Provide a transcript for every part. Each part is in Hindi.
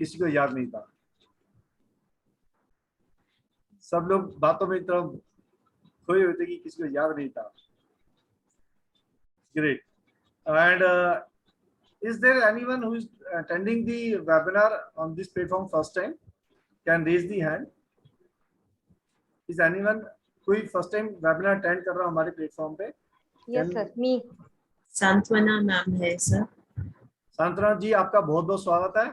किसी को याद नहीं था। सब लोग बातों में इतना खोए हुए थे कि किसी को याद नहीं था। Great. And is there anyone who is attending the webinar on this platform first time? Can raise the hand. Is anyone कोई फर्स्ट टाइम वेबिनार अटेंड कर रहा है हमारे प्लेटफॉर्म पे? यस सर, मी सांत्वना नाम है सर। सांत्वना जी, आपका बहुत बहुत स्वागत है।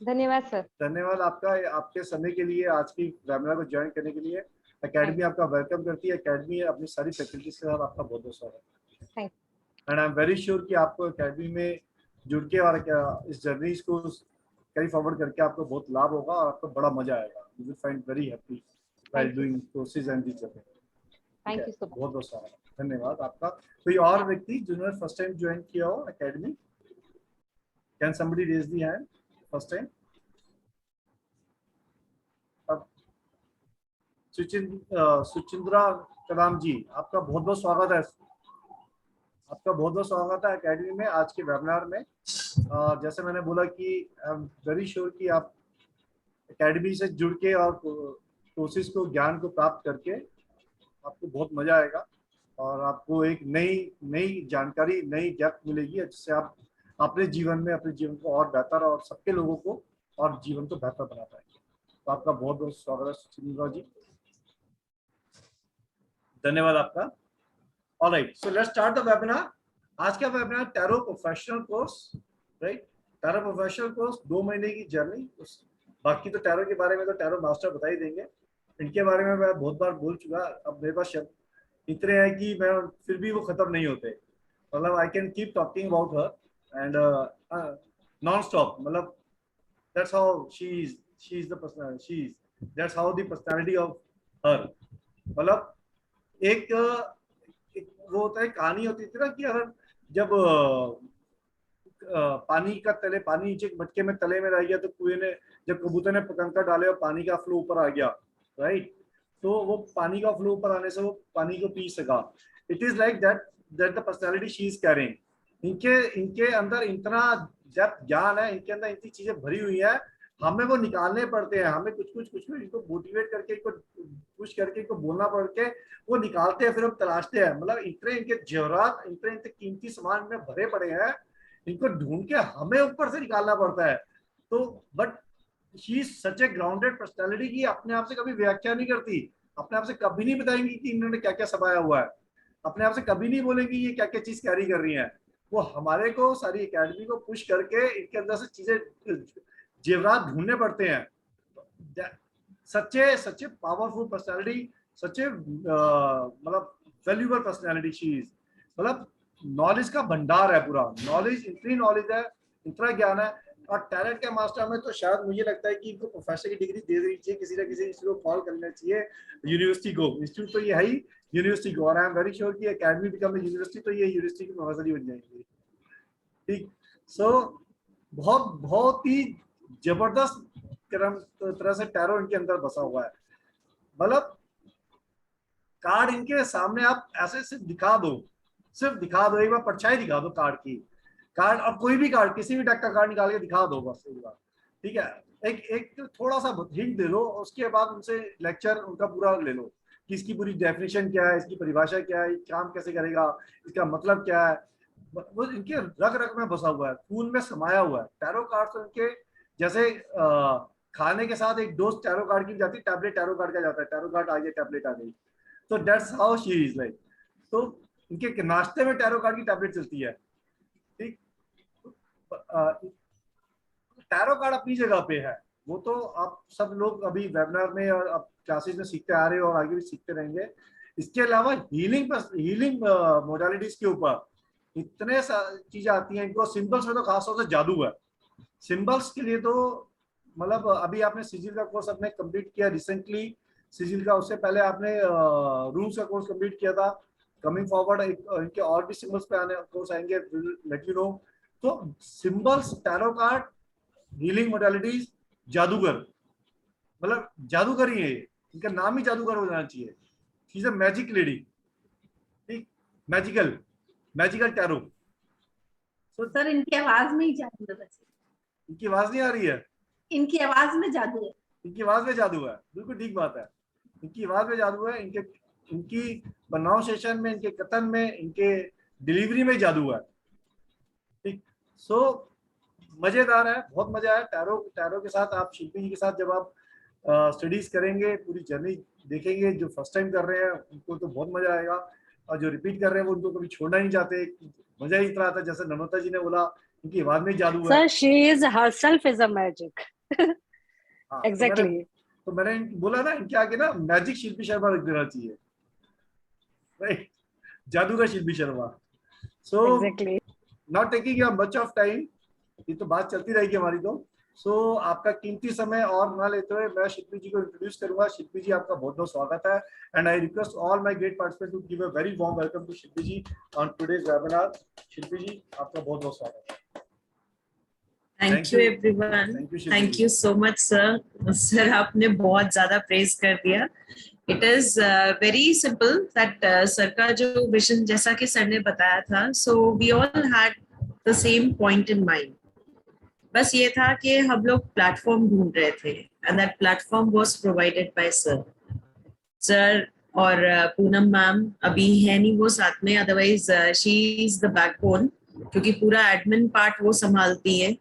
धन्यवाद सर। धन्यवाद आपका, आपके समय के लिए, आज की वेबिनार को ज्वाइन करने के लिए। एकेडमी आपका वेलकम करती है। एकेडमी अपनी सारी फैकल्टीज के साथ आपका बहुत बहुत स्वागत है। And I am very sure कि आपको एकेडमी में जुड़ के और इस जर्नी को कैरी फॉरवर्ड करके आपको बहुत लाभ होगा और आपको बड़ा मजा आएगा। You will find very happy while doing courses and this journey. Thank you so much. बहुत बहुत स्वागत, धन्यवाद आपका। कोई और व्यक्ति जिन्होंने फर्स्ट टाइम ज्वाइन किया हो academy? Can somebody raise the hand first time? अब सुचिंद्रा कलाम जी, आपका बहुत बहुत स्वागत है। आपका बहुत बहुत स्वागत है एकेडमी में, आज के वेबिनार में। जैसे मैंने बोला कि आई एम वेरी श्योर कि आप एकेडमी से जुड़ के और कोर्सेज को, ज्ञान को प्राप्त करके आपको बहुत मजा आएगा और आपको एक नई जानकारी, नई डेप्थ मिलेगी जिससे आप अपने जीवन को और बेहतर और सबके लोगों को और जीवन को बेहतर बना पाएंगे। तो आपका बहुत बहुत स्वागत है सुचिंद्रा जी, धन्यवाद आपका। Alright, so let's start the webinar. आज का webinar tarot professional course, right? Tarot professional course 2 महीने की जर्नी। बाकी तो टैरो के बारे में तो टैरो मास्टर बता ही देंगे, इनके बारे में मैं बहुत बार बोल चुका। अब मेरे पास शब्द इतने हैं कि मैं फिर भी वो खत्म नहीं होते। मतलब I can keep talking about her and non stop. मतलब that's how she is the personality, that's how the personality of her. मतलब एक वो होता है, कहानी होती थी ना कि अगर जब पानी का तले, पानी नीचे मटके में तले में रह गया तो कुएं ने, जब कबूतर ने कंकड़ डाले और पानी का फ्लो ऊपर आ गया, राइट? तो वो पानी का फ्लो ऊपर आने से वो पानी को पी सका। It is like that the personality she is carrying. इनके अंदर इतना डेप्थ ज्ञान है, इनके अंदर इतनी चीजें भरी हुई है, हमें वो निकालने पड़ते हैं। हमें कुछ कुछ इनको मोटिवेट करके, इनको पुश करके, इनको बोलना पड़ के वो निकालते हैं, फिर हम तलाशते हैं। मतलब इतने इनके जेवरात, इतने कीमती सामान में भरे पड़े हैं, इनको ढूंढ के हमें ऊपर से निकालना पड़ता है। तो but she is such A grounded personality की अपने आप से कभी व्याख्या नहीं करती, अपने आप से कभी नहीं बताएंगी कि इन्होंने क्या क्या समाया हुआ है, अपने आप से कभी नहीं बोलेंगी ये क्या क्या चीज कैरी कर रही है। वो हमारे को, सारी एकेडमी को पुश करके इनके अंदर से चीजें, जेवरात ढूंढने पड़ते हैं। सच्चे पावरफुल पर्सनैलिटी, सच्चे मतलब वैल्यूबल पर्सनैलिटी शी इज। मतलब नॉलेज का भंडार है पूरा, नॉलेज, इतनी नॉलेज है, इतना ज्ञान है। और टैलेंट के मास्टर में तो शायद मुझे लगता है कि इनको प्रोफेसर की डिग्री दे देनी चाहिए, किसी ना किसी इंस्टीट्यूट को कॉल करना चाहिए, यूनिवर्सिटी को। इंस्टीट्यूट तो ये है ही, यूनिवर्सिटी को। और आई एम वेरी श्योर कि एकेडमी बिकम यूनिवर्सिटी तो ये यूनिवर्सिटी की प्रोफेसर ही बन जाएंगे। ठीक, सो बहुत ही जबरदस्त तरह से टैरो इनके अंदर बसा हुआ है। मतलब कार्ड इनके सामने आप ऐसे सिर्फ दिखा दो, एक बार परछाई दिखा दो कार्ड की। कार्ड, अब कोई भी कार्ड, किसी भी डेक का कार्ड निकाल के दिखा दो बस एक बार, ठीक है? एक थोड़ा सा हिंट दे दो, उसके बाद उनसे लेक्चर उनका पूरा ले लो कि इसकी पूरी डेफिनेशन क्या है, इसकी परिभाषा क्या है, काम कैसे करेगा, इसका मतलब क्या है। वो इनके रग रग में बसा हुआ है, खून में समाया हुआ है। टैरो कार्ड तो इनके जैसे खाने के साथ एक डोज टैरो कार्ड की जाती है, टैबलेट टैरो कार्ड का जाता है, टैरो कार्ड आ गया, टैबलेट आ गई। तो that's how she is like. तो इनके नाश्ते में टैरो कार्ड की टैबलेट चलती है, ठीक? टैरो कार्ड अपनी जगह पे है, वो तो आप सब लोग अभी वेबिनार में और अब क्लासेस में सीखते आ रहे हो और आगे भी सीखते रहेंगे। इसके अलावा हीलिंग मोडालिटीज के ऊपर इतने चीजें आती हैं। इनको सिंबल्स में तो खासतौर से जादू है। सिंबल्स के लिए तो मतलब अभी आपने सिजिल का कोर्स अपने कंप्लीट किया रिसेंटली, सिजिल का, उससे पहले आपने रूल्स का कोर्स कंप्लीट किया था। कमिंग फॉरवर्ड इनके और भी सिंबल्स पे आने कोर्स आएंगे, लेट यू नो। तो symbols, tarot card, healing modalities, जादूगर, मतलब जादूगर ही है ये, इनका नाम ही जादूगर हो जाना चाहिए। She is a magic lady, ठीक? Magical tarot. तो सर इनकी आवाज में ही जादू है, इनकी आवाज नहीं आ रही है? इनकी आवाज में जादू है। इनकी आवाज में जादू है, बिल्कुल ठीक बात है, इनकी आवाज में जादू है, इनकी प्रोनाउंसिएशन में, इनके कथन में, इनके डिलीवरी में जादू है। ठीक, सो मजेदार है, बहुत मजा आया टैरो के साथ। आप शिल्पी जी के साथ जब आप स्टडीज करेंगे, पूरी जर्नी देखेंगे, जो फर्स्ट टाइम कर रहे हैं उनको तो बहुत मजा आएगा, और जो रिपीट कर रहे हैं वो उनको कभी छोड़ना नहीं चाहते। मजा ही इतना आता है, जैसे नम्रता जी ने बोला इनकी आवाज में जादू है। Sir, she is herself is a magic. हाँ, Exactly. तो मैंने बोला ना, इनके आगे ना मैजिक शिल्पी शर्मा रख देना चाहिए, राइट, जादू का शिल्पी शर्मा। सो Exactly. Not taking much of time, ये तो बात चलती रहेगी हमारी तो। सो आपका कीमती समय और ना लेते हुए मैं शिल्पी जी को इंट्रोड्यूस करूंगा। शिल्पी जी, आपका बहुत बहुत स्वागत है, and I request all my great participant to give a very warm welcome to Shilpi ji on today's webinar. Shilpi ji, आपका बहुत बहुत स्वागत है। Thank you everyone. Thank you, Shiv Thank ji. you so much sir. Sir, आपने बहुत ज़्यादा praise कर दिया. It is very simple that sir का जो vision जैसा कि sir ने बताया था, so we all had the same point in mind. बस ये था कि हम लोग platform ढूंढ रहे थे, and that platform was provided by sir. Sir और पूनम मैम अभी है नहीं वो साथ में, otherwise she is the backbone, क्योंकि पूरा admin part वो संभालती है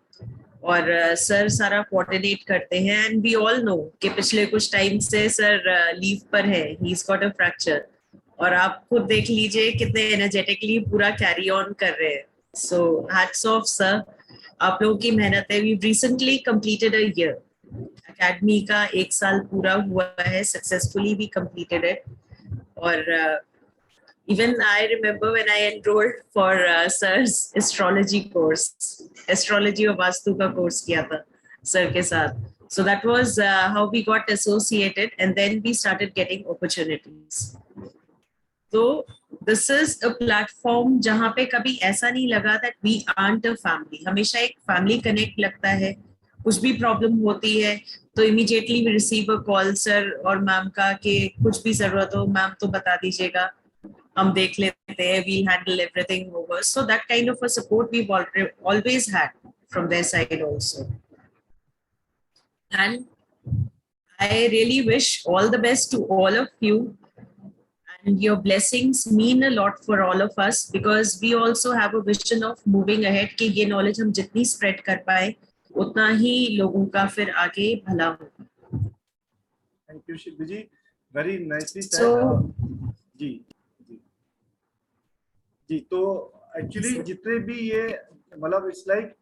और सर सारा कोऑर्डिनेट करते हैं। एंड वी ऑल नो कि पिछले कुछ टाइम से सर लीव पर है, he is got a fracture, और आप खुद देख लीजिए कितने एनर्जेटिकली पूरा कैरी ऑन कर रहे हैं। सो हैट्स ऑफ सर, आप लोगों की मेहनत है। We recently completed a year, academy का 1 साल पूरा हुआ है, सक्सेसफुली वी कंप्लीटेड इट। और even I remember when I enrolled for sir's astrology course, astrology और वास्तु का course किया था sir के साथ. So that was how we got associated, and then we started getting opportunities. So this is a platform जहाँ पे कभी ऐसा नहीं लगा that we aren't a family. हमेशा एक family connect लगता है। कुछ भी प्रॉब्लम होती है तो immediately we receive a call sir और मैम का कि कुछ भी जरूरत हो मैम तो बता दीजिएगा, हम देख लेते हैं, we'll handle everything over. So that kind of a support we've always had from their side also. And I really wish all the best to all of you, and your blessings mean a lot for all of us, because we also have a vision of moving ahead कि ये knowledge हम जितनी spread कर पाए उतना ही लोगों का फिर आगे भला होगा। Thank you Shilpi ji, very nicely said. So जी, तो एक्चुअली जितने भी ये मतलब it's like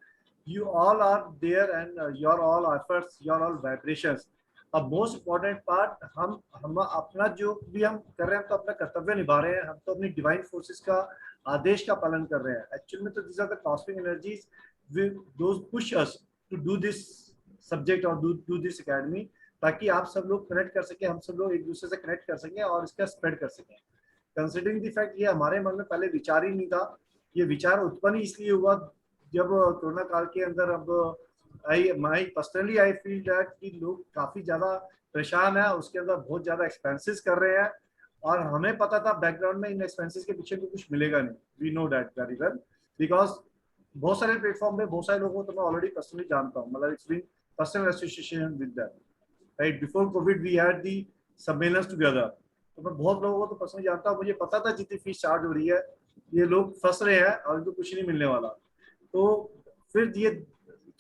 you all are there and your all efforts, your all vibrations. अब मोस्ट इम्पोर्टेंट पार्ट, हम अपना जो भी हम कर रहे हैं तो अपना कर्तव्य निभा रहे हैं, हम तो अपनी डिवाइन फोर्सेस का आदेश का पालन कर रहे हैं। एक्चुअली में तो this are the cosmic energies those push us to do this subject और डू दिस एकेडमी, ताकि आप सब लोग कनेक्ट कर सके, हम सब लोग एक दूसरे से कनेक्ट कर सकें और इसका स्प्रेड कर सकें। कंसिडरिंग द फैक्ट ये हमारे मन में पहले विचार ही नहीं था, ये विचार उत्पन्न इसलिए हुआ जब कोरोना काल के अंदर अब I personally I feel that कि लोग काफी ज्यादा परेशान है, उसके अंदर बहुत ज्यादा एक्सपेंसेस कर रहे हैं, और हमें पता था बैकग्राउंड में इन एक्सपेंसेस के पीछे भी कुछ मिलेगा नहीं। We know that very well, because बहुत सारे प्लेटफॉर्म पे बहुत सारे लोगों को तो मैं ऑलरेडी पर्सनली जानता हूँ, मतलब it's been personal association with that, right. Before Covid we had the सबमेलन्स टुगेदर, तो मैं बहुत लोगों को तो पर्सनली जानता हूँ, मुझे पता था जितनी फीस चार्ज हो रही है ये लोग फंस रहे हैं और इनको कुछ नहीं मिलने वाला। तो फिर ये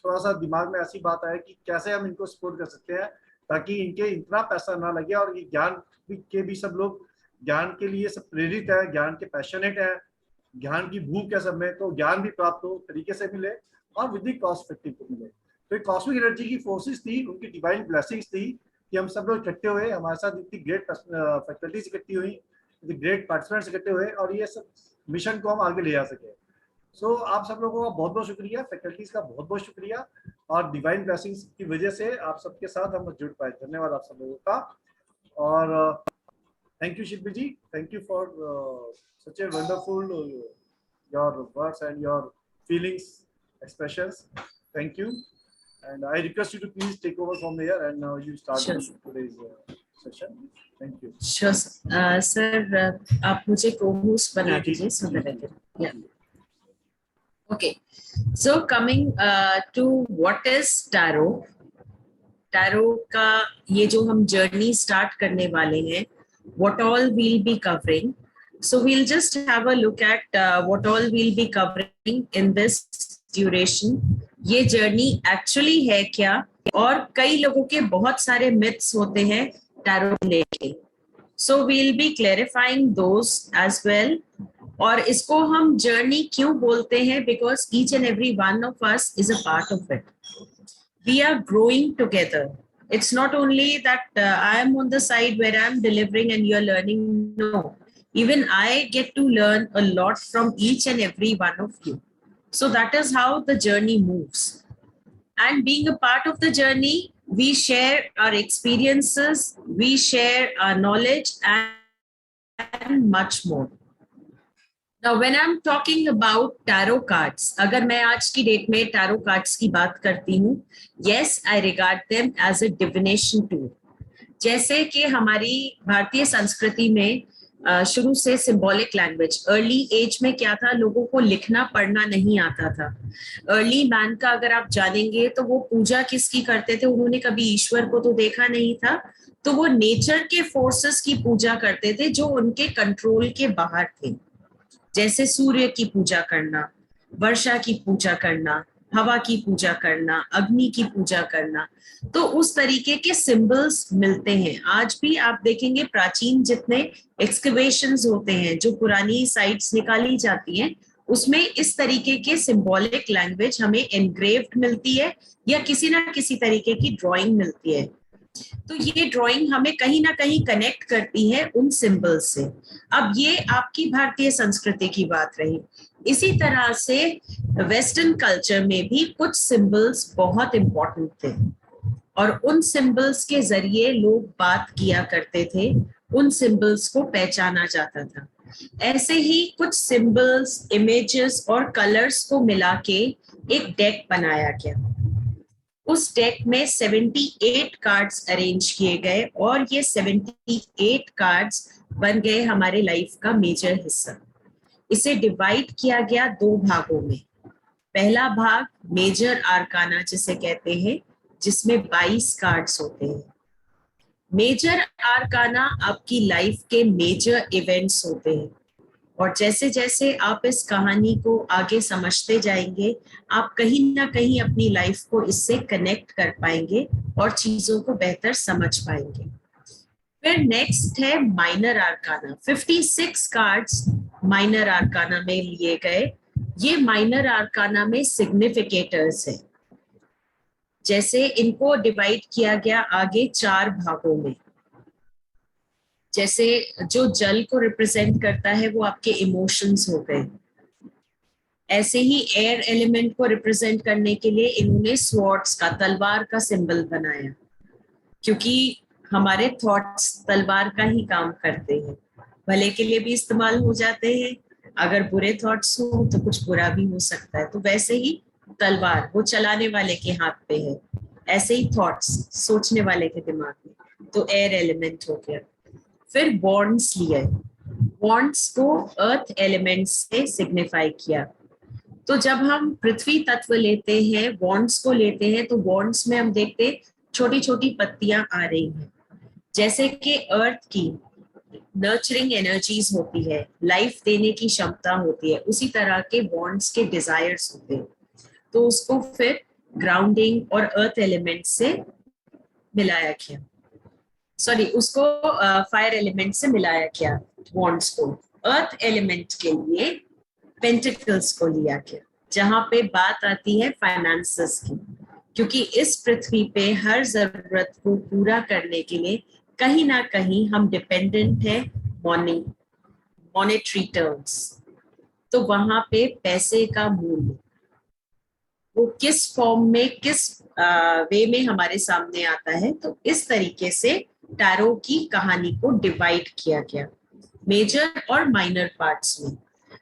थोड़ा सा दिमाग में ऐसी बात आया कि कैसे हम इनको सपोर्ट कर सकते हैं ताकि इनके इतना पैसा ना लगे, और ये ज्ञान के भी सब लोग ज्ञान के लिए सब प्रेरित है, ज्ञान के पैशनेट है, ज्ञान की भूख है सब में, तो ज्ञान भी प्राप्त हो तरीके से मिले और विद कॉस्ट इफेक्टिव मिले। तो कॉस्मिक एनर्जी की फोर्सेस थी, उनकी डिवाइन ब्लेसिंग्स थी कि हम सब लोग इकट्ठे हुए, हमारे साथ इतनी ग्रेट फैकल्टीज इकट्ठी हुई, इतनी ग्रेट पार्टिसिपेंट्स इकट्ठे हुए, और ये सब मिशन को हम आगे ले जा सके। सो आप सब लोगों का बहुत बहुत शुक्रिया, फैकल्टीज का बहुत बहुत शुक्रिया, और डिवाइन ब्लेसिंग्स की वजह से आप सबके साथ हम जुड़ पाए। धन्यवाद आप सब लोगों का, और thank you Shilpi ji, thank you for such a wonderful your words and your feelings expressions, thank you, and I request you to please take over from here, and now you start today's session. Thank you. Sure, sir. आप मुझे co-host बना दीजिए so that I can. Yeah. Okay. So coming to what is tarot? Tarot का ये जो हम जर्नी स्टार्ट करने वाले हैं, what all we'll be covering. So we'll just have a look at what all we'll be covering in this duration. ये जर्नी एक्चुअली है क्या, और कई लोगों के बहुत सारे मिथ्स होते हैं टैरो लेके. So we'll be clarifying those as well. और इसको हम जर्नी क्यों बोलते हैं? Because each and every one of us is a part of it. We are growing together. It's not only that I am on the side where I'm delivering and you're learning. No, even I get to learn a lot from each and every one of you. So that is how the journey moves. And being a part of the journey, we share our experiences, we share our knowledge and much more. Now, when I'm talking about tarot cards, अगर मैं आज की डेट में tarot cards की बात करती हूँ, yes, I regard them as a divination tool. जैसे कि हमारी भारतीय संस्कृति में शुरू से symbolic language, early age में क्या था, लोगों को लिखना पढ़ना नहीं आता था. Early man का अगर आप जानेंगे तो वो पूजा किसकी करते थे, उन्होंने कभी ईश्वर को तो देखा नहीं था, तो वो नेचर के फोर्सेस की पूजा करते थे जो उनके कंट्रोल के बाहर थे. जैसे सूर्य की पूजा करना, वर्षा की पूजा करना, हवा की पूजा करना, अग्नि की पूजा करना. तो उस तरीके के सिंबल्स मिलते हैं. आज भी आप देखेंगे प्राचीन जितने एक्सकवेशंस होते हैं, जो पुरानी साइट्स निकाली जाती हैं, उसमें इस तरीके के सिंबॉलिक लैंग्वेज हमें एनग्रेव्ड मिलती है या किसी ना किसी तरीके की ड्राइंग मिलती है. तो ये ड्राइंग हमें कहीं ना कहीं कनेक्ट करती है उन सिंबल्स से. अब ये आपकी भारतीय संस्कृति की बात रही. इसी तरह से वेस्टर्न कल्चर में भी कुछ सिंबल्स बहुत इंपॉर्टेंट थे और उन सिंबल्स के जरिए लोग बात किया करते थे, उन सिंबल्स को पहचाना जाता था. ऐसे ही कुछ सिंबल्स, इमेजेस और कलर्स को मिला के एक डेक बनाया गया. उस डेक में 78 कार्ड्स अरेंज किए गए और ये 78 कार्ड्स बन गए हमारे लाइफ का मेजर हिस्सा. इसे डिवाइड किया गया 2 भागों में. पहला भाग मेजर आर्काना जिसे कहते हैं, जिसमें 22 कार्ड्स होते हैं. मेजर आर्काना आपकी लाइफ के मेजर इवेंट्स होते हैं और जैसे जैसे आप इस कहानी को आगे समझते जाएंगे, आप कहीं ना कहीं अपनी लाइफ को इससे कनेक्ट कर पाएंगे और चीजों को बेहतर समझ पाएंगे. फिर नेक्स्ट है माइनर आर्काना. 56 कार्ड्स माइनर आर्काना में लिए गए. ये माइनर आर्काना में सिग्निफिकेटर्स है. जैसे इनको डिवाइड किया गया आगे 4 भागों में. जैसे जो जल को रिप्रेजेंट करता है वो आपके इमोशंस हो गए. ऐसे ही एयर एलिमेंट को रिप्रेजेंट करने के लिए इन्होंने स्वॉर्ड्स का, तलवार का सिंबल बनाया, क्योंकि हमारे थॉट्स तलवार का ही काम करते हैं. भले के लिए भी इस्तेमाल हो जाते हैं, अगर बुरे थॉट्स हो तो कुछ बुरा भी हो सकता है. तो वैसे ही तलवार वो चलाने वाले के हाथ पे है, ऐसे ही थॉट्स सोचने वाले के दिमाग में. तो एयर एलिमेंट हो गया. फिर बॉन्ड्स लिए. बॉन्ड्स को अर्थ एलिमेंट से सिग्निफाई किया. तो जब हम पृथ्वी तत्व लेते हैं, बॉन्ड्स को लेते हैं, तो बॉन्ड्स में हम देखते हैं छोटी छोटी पत्तियां आ रही हैं. जैसे कि अर्थ की नर्चरिंग एनर्जीज होती है, लाइफ देने की क्षमता होती है, उसी तरह के बॉन्ड्स के डिजायर्स होते हैं. तो उसको फिर ग्राउंडिंग और अर्थ एलिमेंट से मिलाया गया. सॉरी, उसको फायर एलिमेंट से मिलाया गया. बॉन्ड्स को अर्थ एलिमेंट के लिए पेंटिकल्स को लिया गया, जहां पे बात आती है फाइनेंसेस की, क्योंकि इस पृथ्वी पे हर जरूरत को पूरा करने के लिए कहीं ना कहीं हम डिपेंडेंट है मॉनेटरी टर्म्स. तो वहां पे पैसे का मूल्य वो किस फॉर्म में, किस वे में हमारे सामने आता है. तो इस तरीके से टैरो की कहानी को डिवाइड किया गया मेजर और माइनर पार्ट्स में.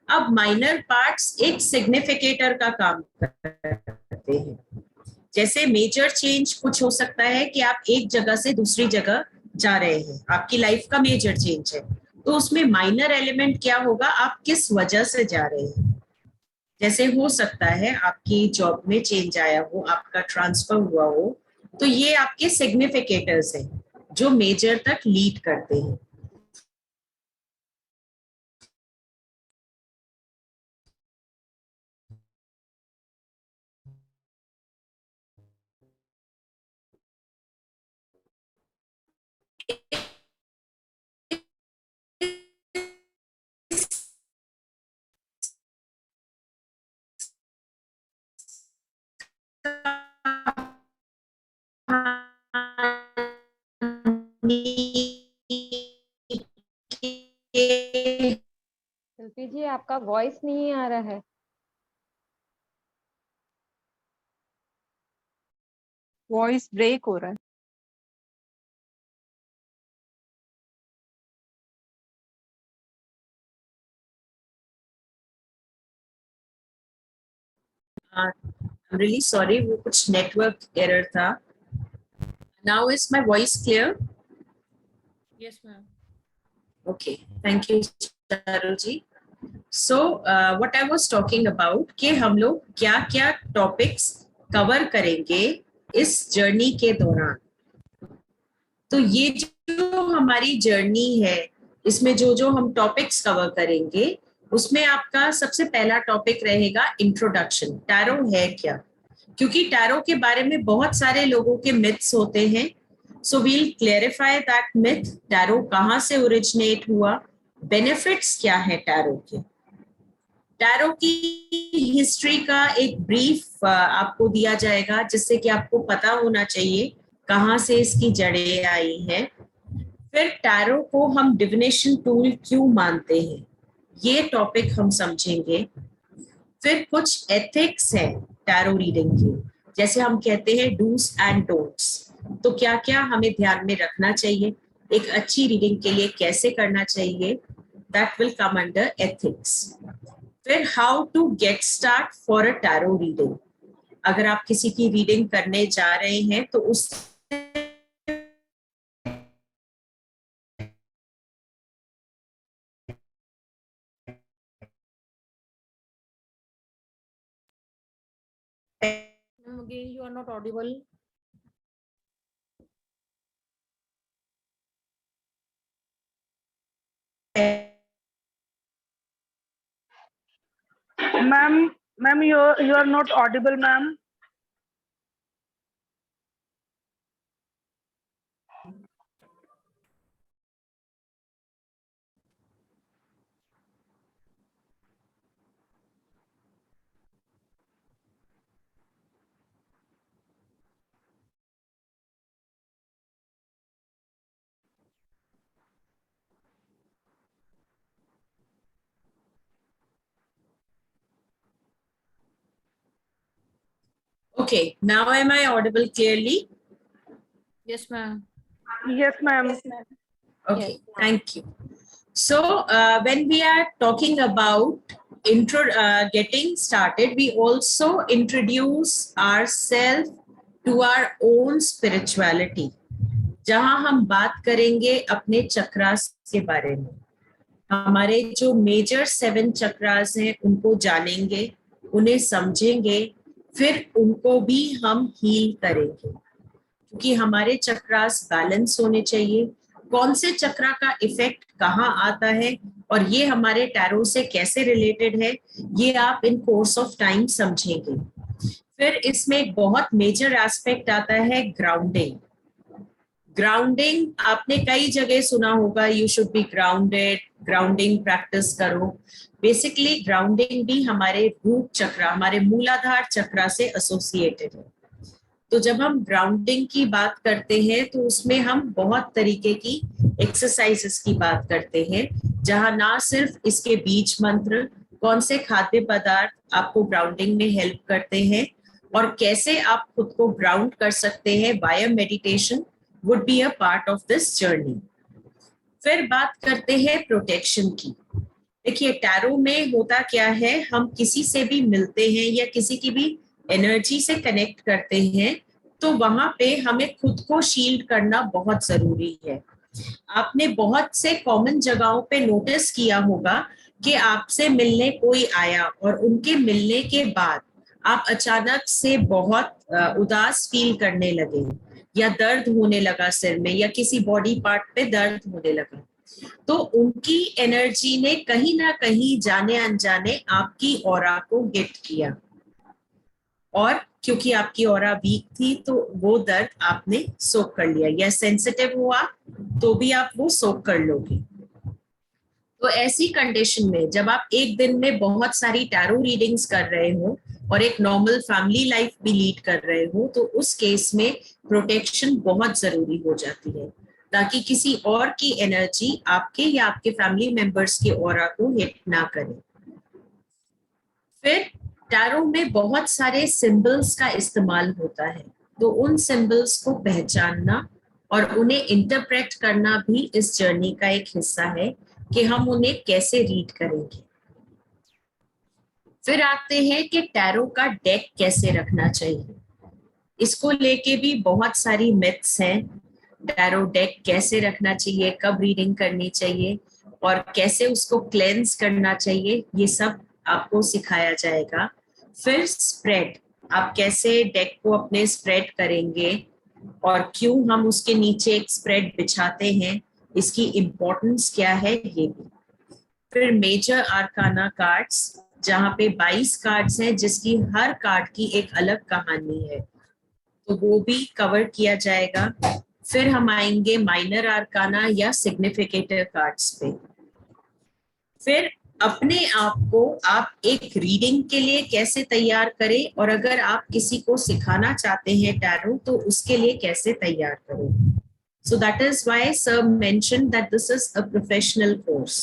अब माइनर पार्ट्स एक सिग्निफिकेटर का काम करते हैं. जैसे मेजर चेंज कुछ हो सकता है कि आप एक जगह से दूसरी जगह जा रहे हैं, आपकी लाइफ का मेजर चेंज है, तो उसमें माइनर एलिमेंट क्या होगा, आप किस वजह से जा रहे हैं. जैसे हो सकता है आपकी जॉब में चेंज आया हो, आपका ट्रांसफर हुआ हो, तो ये आपके सिग्निफिकेटर्स हैं जो मेजर तक लीड करते हैं। शिल्पी जी, आपका वॉइस नहीं आ रहा है। वॉइस ब्रेक हो रहा है। I'm really sorry, वो कुछ नेटवर्क एरर था। Now is my voice clear? Yes, ma'am. Okay, thank you, Charu ji. So what I was talking about कि हम लोग क्या क्या टॉपिक्स कवर करेंगे इस जर्नी के दौरान। तो ये जो हमारी जर्नी है, इसमें जो जो हम टॉपिक्स कवर करेंगे, उसमें आपका सबसे पहला टॉपिक रहेगा इंट्रोडक्शन। टैरो है क्या? क्योंकि टैरो के बारे में बहुत सारे लोगों के मिथ्स होते हैं। So we'll clarify that myth. Tarot कहाँ से ओरिजिनेट हुआ, बेनिफिट्स क्या है टैरो के, टैरो की हिस्ट्री का एक ब्रीफ आपको दिया जाएगा, जिससे कि आपको पता होना चाहिए कहाँ से इसकी जड़ें आई हैं। फिर टैरो को हम डिविनेशन टूल क्यों मानते हैं, ये टॉपिक हम समझेंगे। फिर कुछ एथिक्स है टैरो रीडिंग की, जैसे हम कहते हैं डूज एंड डोंट्स, तो क्या क्या हमें ध्यान में रखना चाहिए, एक अच्छी रीडिंग के लिए कैसे करना चाहिए, that will come under ethics. फिर how to get start for a tarot reading. अगर आप किसी की रीडिंग करने जा रहे हैं तो उस Ma'am, again, you are not audible. Ma'am, you are not audible, ma'am. Okay, now am I audible clearly? Yes, ma'am. Yes, ma'am. Okay, Yes. thank you. So when we are talking about getting started, we also introduce ourselves to our own spirituality, जहां हम बात करेंगे अपने चक्रास के बारे में। हमारे जो मेजर 7 चक्रास हैं उनको जानेंगे, उन्हें समझेंगे, फिर उनको भी हम हील करेंगे, क्योंकि हमारे चक्रास बैलेंस होने चाहिए। कौन से चक्रा का इफेक्ट कहाँ आता है और ये हमारे टैरो से कैसे रिलेटेड है, ये आप इन कोर्स ऑफ टाइम समझेंगे। फिर इसमें एक बहुत मेजर एस्पेक्ट आता है ग्राउंडिंग। ग्राउंडिंग आपने कई जगह सुना होगा, you should be grounded, grounding practice करो। बेसिकली ग्राउंडिंग भी हमारे रूट चक्रा, हमारे मूलाधार चक्रा से एसोसिएटेड है। तो जब हम ग्राउंडिंग की बात करते हैं तो उसमें हम बहुत तरीके की एक्सरसाइजेस की बात करते हैं, जहां ना सिर्फ इसके बीज मंत्र, कौन से खाद्य पदार्थ आपको ग्राउंडिंग में हेल्प करते हैं और कैसे आप खुद को ग्राउंड कर सकते हैं via meditation would be a part of this journey. फिर बात करते हैं प्रोटेक्शन की। देखिए टैरो में होता क्या है, हम किसी से भी मिलते हैं या किसी की भी एनर्जी से कनेक्ट करते हैं तो वहां पे हमें खुद को शील्ड करना बहुत जरूरी है। आपने बहुत से कॉमन जगहों पे नोटिस किया होगा कि आपसे मिलने कोई आया और उनके मिलने के बाद आप अचानक से बहुत उदास फील करने लगे, या दर्द होने लगा सिर में, या किसी बॉडी पार्ट पे दर्द होने लगा, तो उनकी एनर्जी ने कहीं ना कहीं जाने अनजाने आपकी ऑरा को हिट किया, और क्योंकि आपकी ऑरा वीक थी तो वो दर्द आपने सोक कर लिया, या सेंसिटिव हुआ तो भी आप वो सोक कर लोगे। तो ऐसी कंडीशन में जब आप एक दिन में बहुत सारी टैरो रीडिंग्स कर रहे हो और एक नॉर्मल फैमिली लाइफ भी लीड कर रहे हो, तो उस केस में प्रोटेक्शन बहुत जरूरी हो जाती है, ताकि किसी और की एनर्जी आपके या आपके फैमिली मेंबर्स के ऑरा को हिट ना करे। फिर टैरो में बहुत सारे सिंबल्स का इस्तेमाल होता है, तो उन सिंबल्स को पहचानना और उन्हें इंटरप्रेट करना भी इस जर्नी का एक हिस्सा है कि हम उन्हें कैसे रीड करेंगे। फिर आते हैं कि टैरो का डेक कैसे रखना चाहिए। इसको लेके भी बहुत सारी मिथ्स हैं। टैरो डेक कैसे रखना चाहिए, कब रीडिंग करनी चाहिए और कैसे उसको क्लेंस करना चाहिए, ये सब आपको सिखाया जाएगा। फिर स्प्रेड, आप कैसे डेक को अपने स्प्रेड करेंगे और क्यों हम उसके नीचे एक स्प्रेड बिछाते हैं, इसकी इम्पोर्टेंस क्या है, ये भी। फिर मेजर आर्काना कार्ड्स, जहाँ पे 22 कार्ड्स हैं जिसकी हर कार्ड की एक अलग कहानी है, तो वो भी कवर किया जाएगा। फिर हम आएंगे माइनर आर्काना या सिग्निफिकेटर कार्ड्स पे। फिर अपने आप को आप एक रीडिंग के लिए कैसे तैयार करें, और अगर आप किसी को सिखाना चाहते हैं टैरो तो उसके लिए कैसे तैयार करें। So that is why sir mentioned that this is a professional course,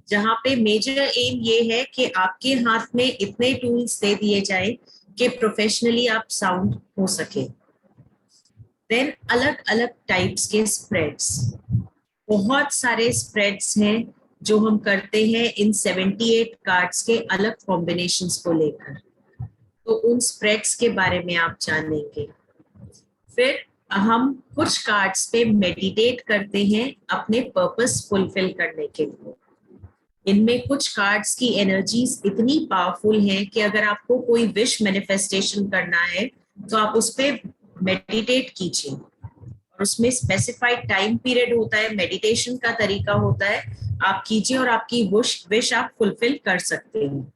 जहाँ पे मेजर एम ये है कि आपके हाथ में इतने टूल्स दे दिए जाए कि प्रोफेशनली आप साउंड हो सके। देन अलग अलग टाइप्स के स्प्रेड्स, बहुत सारे स्प्रेड्स हैं जो हम करते हैं इन 78 कार्ड्स के अलग कॉम्बिनेशंस को लेकर, तो उन स्प्रेड्स के बारे में आप जानेंगे। फिर हम कुछ कार्ड्स पे मेडिटेट करते हैं अपने पर्पस फुलफिल करने के लिए। इनमें कुछ कार्ड्स की एनर्जीज इतनी पावरफुल हैं कि अगर आपको कोई विश मैनिफेस्टेशन करना है तो आप उस पर मेडिटेट कीजिए, और उसमें स्पेसिफाइड टाइम पीरियड होता है, मेडिटेशन का तरीका होता है, आप कीजिए और आपकी विश आप फुलफिल कर सकते हैं।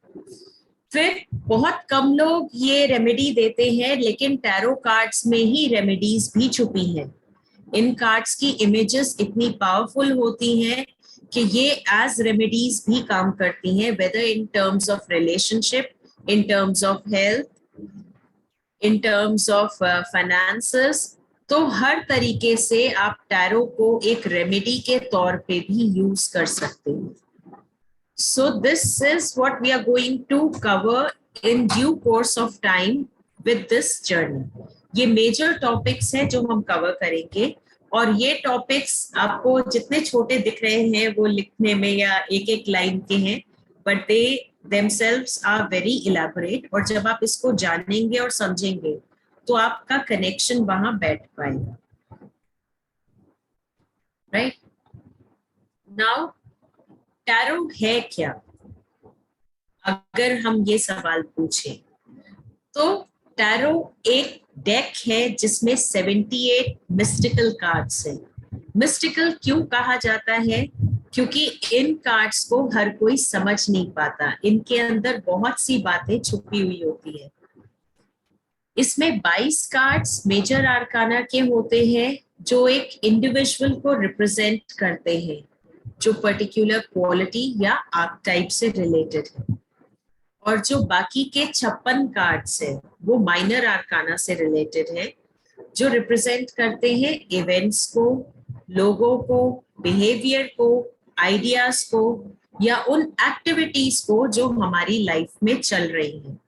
फिर बहुत कम लोग ये रेमेडी देते हैं, लेकिन टैरो कार्ड्स में ही रेमेडीज भी छुपी हैं। इन कार्ड्स की इमेजेस इतनी पावरफुल होती हैं कि ये एज रेमेडीज भी काम करती हैं, whether in terms of relationship, in terms of health, in terms of finances. तो हर तरीके से आप टैरो को एक रेमेडी के तौर पे भी यूज कर सकते हैं। So this is what we are going to cover in due course of time with this journey. ये major topics हैं जो हम cover करेंगे, और ये topics आपको जितने छोटे दिख रहे हैं वो लिखने में या एक एक लाइन के हैं, but they themselves are very elaborate, और जब आप इसको जानेंगे और समझेंगे तो आपका connection वहां बैठ पाएगा। Right? Now टैरो है क्या, अगर हम ये सवाल पूछें तो टैरो एक डेक है जिसमें 78 मिस्टिकल कार्ड्स हैं। मिस्टिकल क्यों कहा जाता है? क्योंकि इन कार्ड्स को हर कोई समझ नहीं पाता, इनके अंदर बहुत सी बातें छुपी हुई होती है। इसमें 22 कार्ड्स मेजर आर्काना के होते हैं जो एक इंडिविजुअल को रिप्रेजेंट करते हैं, जो पर्टिकुलर क्वालिटी या आर्कटाइप से रिलेटेड है, और जो बाकी के 56 कार्ड्स हैं वो माइनर आर्काना से रिलेटेड है, जो रिप्रेजेंट करते हैं इवेंट्स को, लोगों को, बिहेवियर को, आइडियाज को, या उन एक्टिविटीज को जो हमारी लाइफ में चल रही हैं।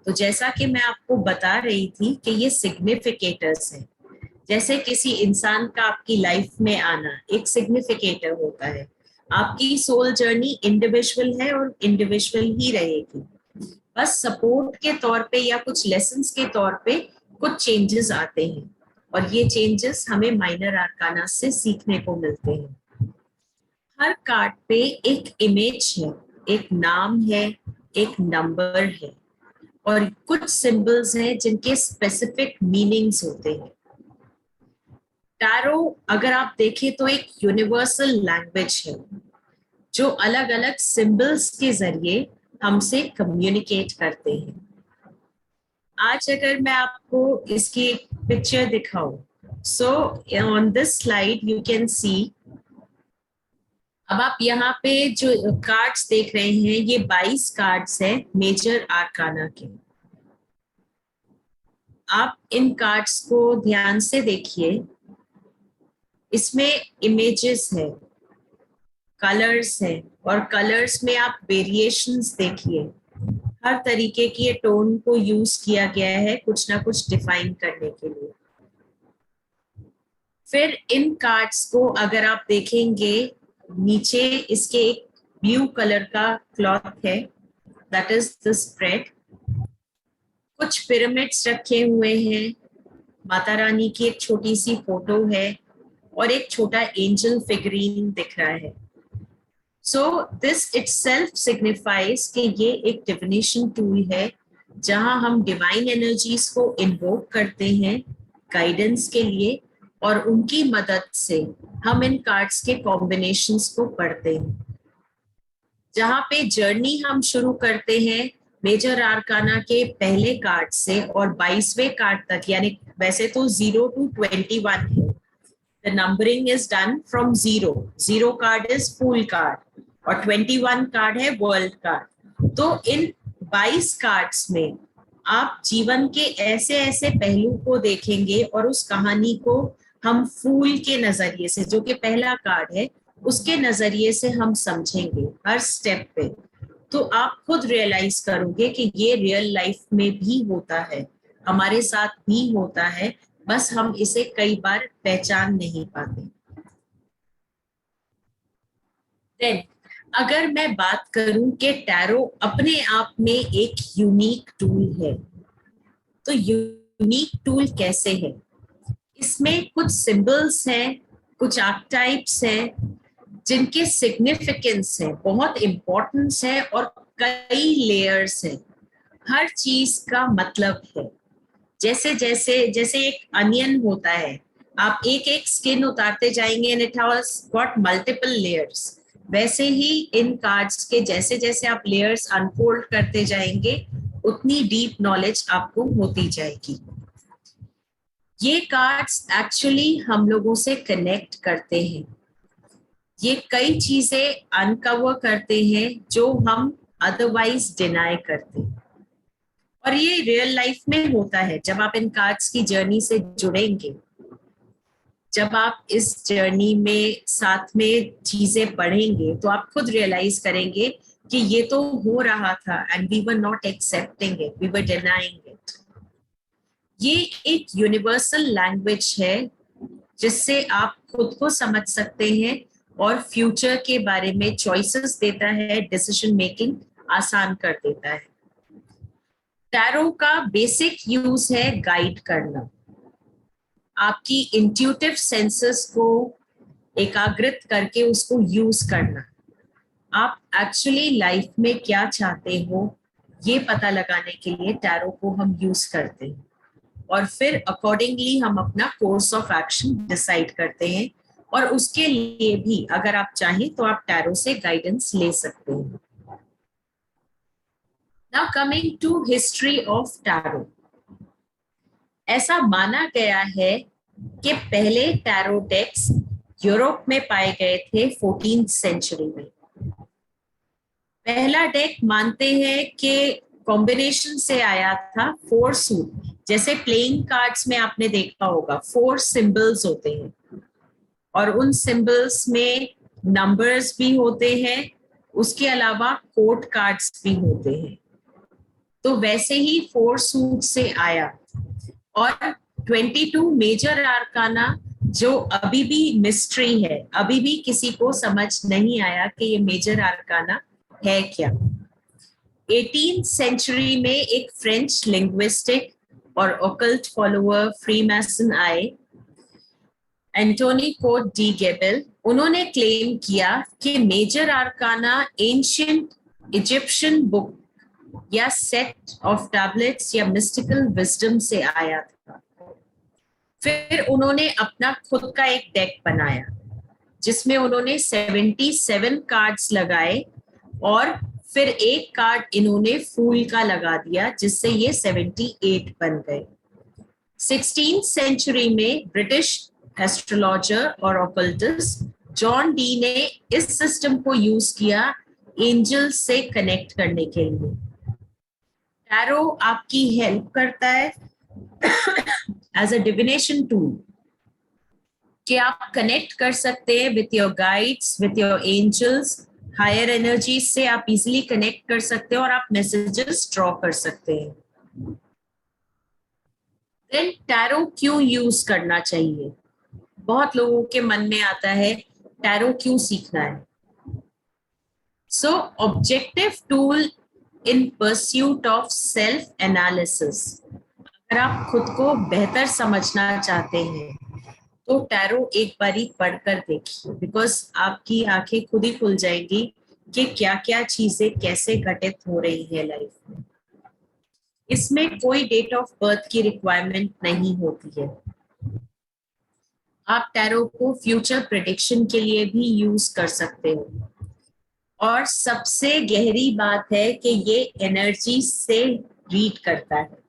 तो जैसा कि मैं आपको बता रही थी कि ये सिग्निफिकेटर्स हैं, जैसे किसी इंसान का आपकी लाइफ में आना एक सिग्निफिकेटर होता है। आपकी सोल जर्नी इंडिविजुअल है और इंडिविजुअल ही रहेगी, बस सपोर्ट के तौर पे या कुछ लेसन्स के तौर पे कुछ चेंजेस आते हैं, और ये चेंजेस हमें माइनर आर्काना से सीखने को मिलते हैं। हर कार्ड पे एक इमेज है, एक नाम है, एक नंबर है, और कुछ सिंबल्स हैं जिनके स्पेसिफिक मीनिंग्स होते हैं। टैरो अगर आप देखें तो एक यूनिवर्सल लैंग्वेज है जो अलग अलग सिंबल्स के जरिए हमसे कम्युनिकेट करते हैं। आज अगर मैं आपको इसकी एक पिक्चर दिखाऊं, so on this slide you can see, अब आप यहाँ पे जो कार्ड्स देख रहे हैं ये 22 कार्ड्स हैं मेजर आर्काना के। आप इन कार्ड्स को ध्यान से देखिए, इसमें इमेजेस है, कलर्स है, और कलर्स में आप वेरिएशंस देखिए, हर तरीके की ये टोन को यूज किया गया है कुछ ना कुछ डिफाइन करने के लिए। फिर इन कार्ड्स को अगर आप देखेंगे, नीचे इसके एक ब्लू कलर का क्लॉथ है, दैट इज द स्प्रेड। कुछ पिरामिड्स रखे हुए हैं, माता रानी की एक छोटी सी फोटो है और एक छोटा एंजल फिगरीन दिख रहा है। सो दिस इटसेल्फ सिग्निफाइज कि ये एक डिविनेशन टूल है जहां हम डिवाइन एनर्जीज को इन्वोक करते हैं गाइडेंस के लिए, और उनकी मदद से हम इन कार्ड्स के कॉम्बिनेशंस को पढ़ते हैं। जहां पे जर्नी हम शुरू करते हैं मेजर आर्काना के पहले कार्ड से और 22वें कार्ड तक, यानी वैसे तो 0 to 21 है। The numbering is done from 0. 0 card is Fool card और 21 कार्ड है वर्ल्ड कार्ड। तो इन 22 कार्ड्स में आप जीवन के ऐसे ऐसे पहलू को देखेंगे और उस कहानी को हम फूल के नजरिए से, जो कि पहला कार्ड है, उसके नजरिए से हम समझेंगे हर स्टेप पे। तो आप खुद रियलाइज करोगे कि ये रियल लाइफ में भी होता है, हमारे साथ भी होता है, बस हम इसे कई बार पहचान नहीं पाते। देन अगर मैं बात करूं कि टैरो अपने आप में एक यूनिक टूल है, तो यूनिक टूल कैसे है? इसमें कुछ सिंबल्स हैं, कुछ आर्कटाइप्स हैं जिनके सिग्निफिकेंस है, बहुत इंपॉर्टेंस है, और कई लेयर्स हैं। हर चीज का मतलब है। जैसे जैसे जैसे एक अनियन होता है, आप एक एक स्किन उतारते जाएंगे and it has got multiple layers, वैसे ही इन कार्ड्स के जैसे जैसे आप लेयर्स अनफोल्ड करते जाएंगे उतनी डीप नॉलेज आपको होती जाएगी। ये कार्ड्स एक्चुअली हम लोगों से कनेक्ट करते हैं, ये कई चीजें अनकवर करते हैं जो हम अदरवाइज डिनाई करते हैं, और ये रियल लाइफ में होता है। जब आप इन कार्ड्स की जर्नी से जुड़ेंगे, जब आप इस जर्नी में साथ में चीजें पढ़ेंगे, तो आप खुद रियलाइज करेंगे कि ये तो हो रहा था and we were not accepting it, we were denying it. ये एक यूनिवर्सल लैंग्वेज है जिससे आप खुद को समझ सकते हैं और फ्यूचर के बारे में चॉइसेस देता है, डिसीजन मेकिंग आसान कर देता है। टैरो का बेसिक यूज है गाइड करना, आपकी इंट्यूटिव सेंसेस को एकाग्रित करके उसको यूज करना। आप एक्चुअली लाइफ में क्या चाहते हो ये पता लगाने के लिए टैरो को हम यूज करते हैं, और फिर अकॉर्डिंगली हम अपना कोर्स ऑफ एक्शन डिसाइड करते हैं, और उसके लिए भी अगर आप चाहें तो आप टैरो से गाइडेंस ले सकते हैं। Now coming to history of tarot, ऐसा माना गया है कि पहले टैरो डेक्स यूरोप में पाए गए थे 14th सेंचुरी में। पहला डेक मानते हैं कि कॉम्बिनेशन से आया था 4 सूट, जैसे प्लेइंग कार्ड्स में आपने देखा होगा 4 सिंबल्स होते हैं और उन सिंबल्स में नंबर्स भी होते हैं, उसके अलावा कोड कार्ड्स भी होते हैं। तो वैसे ही 4 सूट से आया, और 22 मेजर आर्काना जो अभी भी मिस्ट्री है, अभी भी किसी को समझ नहीं आया कि ये मेजर आर्काना है क्या। 18th सेंचुरी में एक फ्रेंच लिंग्विस्टिक और ओकल्ट फॉलोअर फ्रीमैसन आए, एंटोनी कोड डी गेबेल। उन्होंने क्लेम किया कि major arcana ancient Egyptian book या सेट ऑफ टैबलेट्स या मिस्टिकल विजडम से आया था। फिर उन्होंने अपना खुद का एक डेक बनाया जिसमें उन्होंने 77 कार्ड्स लगाए और फिर एक कार्ड इन्होंने फूल का लगा दिया जिससे ये 78 बन गए। 16th सेंचुरी में ब्रिटिश एस्ट्रोलॉजर और ऑकल्टिस्ट जॉन डी ने इस सिस्टम को यूज किया एंजल से कनेक्ट करने के लिए। टैरो आपकी हेल्प करता है एज अ डिविनेशन टूल कि आप कनेक्ट कर सकते हैं with your guides, with your angels, higher energy से आप इजीली कनेक्ट कर सकते हैं और आप मैसेजेस ड्रॉ कर सकते हैं। देन टैरो क्यों यूज करना चाहिए? बहुत लोगों के मन में आता है टैरो क्यों सीखना है। सो objective tool in pursuit of self analysis. अगर आप खुद को बेहतर समझना चाहते हैं तो टैरो एक बारी पढ़कर देखिए, बिकॉज आपकी आंखें खुद ही खुल जाएंगी कि क्या क्या चीजें कैसे घटित हो रही है लाइफ में। इसमें कोई डेट ऑफ बर्थ की रिक्वायरमेंट नहीं होती है। आप टैरो को फ्यूचर प्रेडिक्शन के लिए भी यूज कर सकते हो। और सबसे गहरी बात है कि ये एनर्जी से रीड करता है।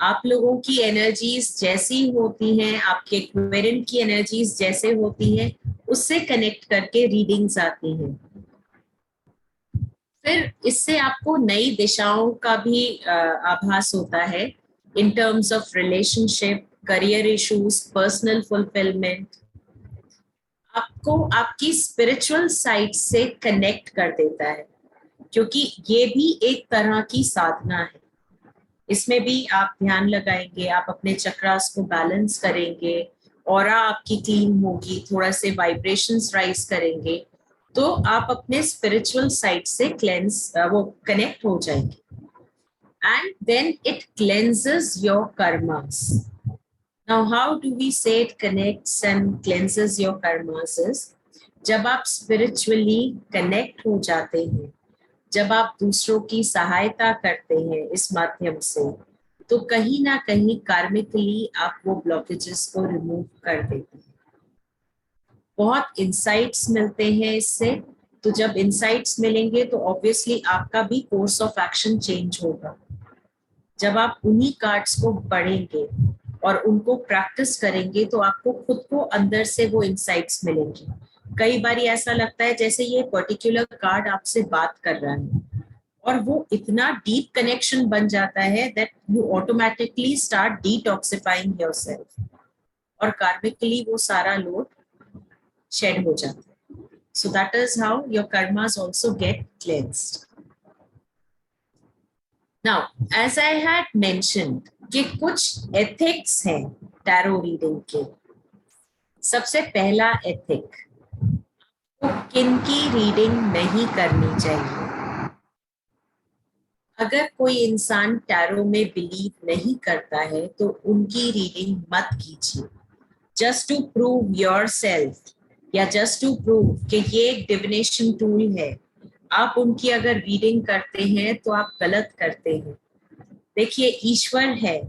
आप लोगों की एनर्जीज जैसी होती हैं, आपके क्वेरेंट की एनर्जीज जैसे होती हैं, उससे कनेक्ट करके रीडिंग्स आती हैं। फिर इससे आपको नई दिशाओं का भी आभास होता है इन terms of relationship, career issues, personal fulfilment. आपको आपकी स्पिरिचुअल साइड से कनेक्ट कर देता है, क्योंकि ये भी एक तरह की साधना है। इसमें भी आप ध्यान लगाएंगे, आप अपने चक्रास को बैलेंस करेंगे, ऑरा आपकी क्लीन होगी, थोड़ा से वाइब्रेशंस राइज करेंगे, तो आप अपने स्पिरिचुअल साइड से वो कनेक्ट हो जाएंगे। And then it cleanses your karmas. Now how do we say it connects and cleanses your karmas is, जब आप स्पिरिचुअली कनेक्ट हो जाते हैं, जब आप दूसरों की सहायता करते हैं इस माध्यम से, तो कहीं ना कहीं कार्मिकली आप वो ब्लॉकेजेस को रिमूव कर देते हैं। बहुत इंसाइट्स मिलते हैं इससे। तो जब इंसाइट्स मिलेंगे तो ऑब्वियसली आपका भी कोर्स ऑफ एक्शन चेंज होगा। जब आप उन्हीं कार्ड्स को पढ़ेंगे और उनको प्रैक्टिस करेंगे तो आपको खुद को अंदर से वो इंसाइट्स मिलेंगे। कई बार ऐसा लगता है जैसे ये पर्टिकुलर कार्ड आपसे बात कर रहा है, और वो इतना डीप कनेक्शन बन जाता है that you automatically start detoxifying yourself, और कार्मिकली वो सारा लोड शेड हो जाता है। So that is how your karmas also get cleansed. Now as I had mentioned कि कुछ एथिक्स हैं टैरो रीडिंग के। सबसे पहला एथिक, तो किनकी रीडिंग नहीं करनी चाहिए। अगर कोई इंसान टैरो में बिलीव नहीं करता है तो उनकी रीडिंग मत कीजिए, जस्ट टू प्रूव योरसेल्फ या जस्ट टू प्रूव कि ये एक डिविनेशन टूल है। आप उनकी अगर रीडिंग करते हैं तो आप गलत करते हैं। देखिए, ईश्वर है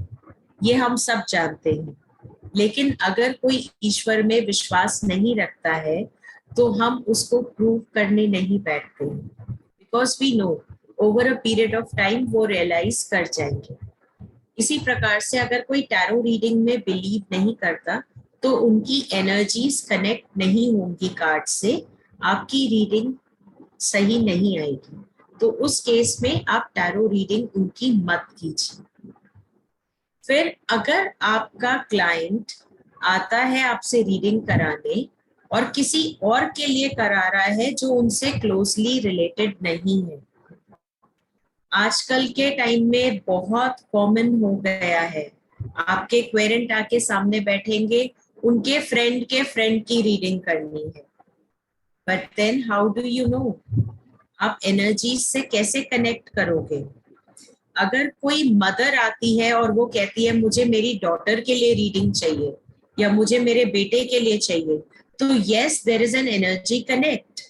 ये हम सब जानते हैं, लेकिन अगर कोई ईश्वर में विश्वास नहीं रखता है तो हम उसको प्रूव करने नहीं बैठते हैं, because we know over a period of time वो रियलाइज कर जाएंगे। इसी प्रकार से अगर कोई टैरो रीडिंग में बिलीव नहीं करता तो उनकी एनर्जीज कनेक्ट नहीं होंगी कार्ड से, आपकी रीडिंग सही नहीं आएगी। तो उस केस में आप टैरो रीडिंग उनकी मत कीजिए। फिर अगर आपका क्लाइंट आता है आपसे रीडिंग कराने और किसी और के लिए करा रहा है जो उनसे क्लोजली रिलेटेड नहीं है, आजकल के टाइम में बहुत कॉमन हो गया है। आपके क्वेरेंट आके सामने बैठेंगे, उनके फ्रेंड के फ्रेंड की रीडिंग करनी है, but then how do you know? आप एनर्जी से कैसे कनेक्ट करोगे? अगर कोई मदर आती है और वो कहती है मुझे मेरी डॉटर के लिए रीडिंग चाहिए या मुझे मेरे बेटे के लिए चाहिए, तो yes, there is an energy connect.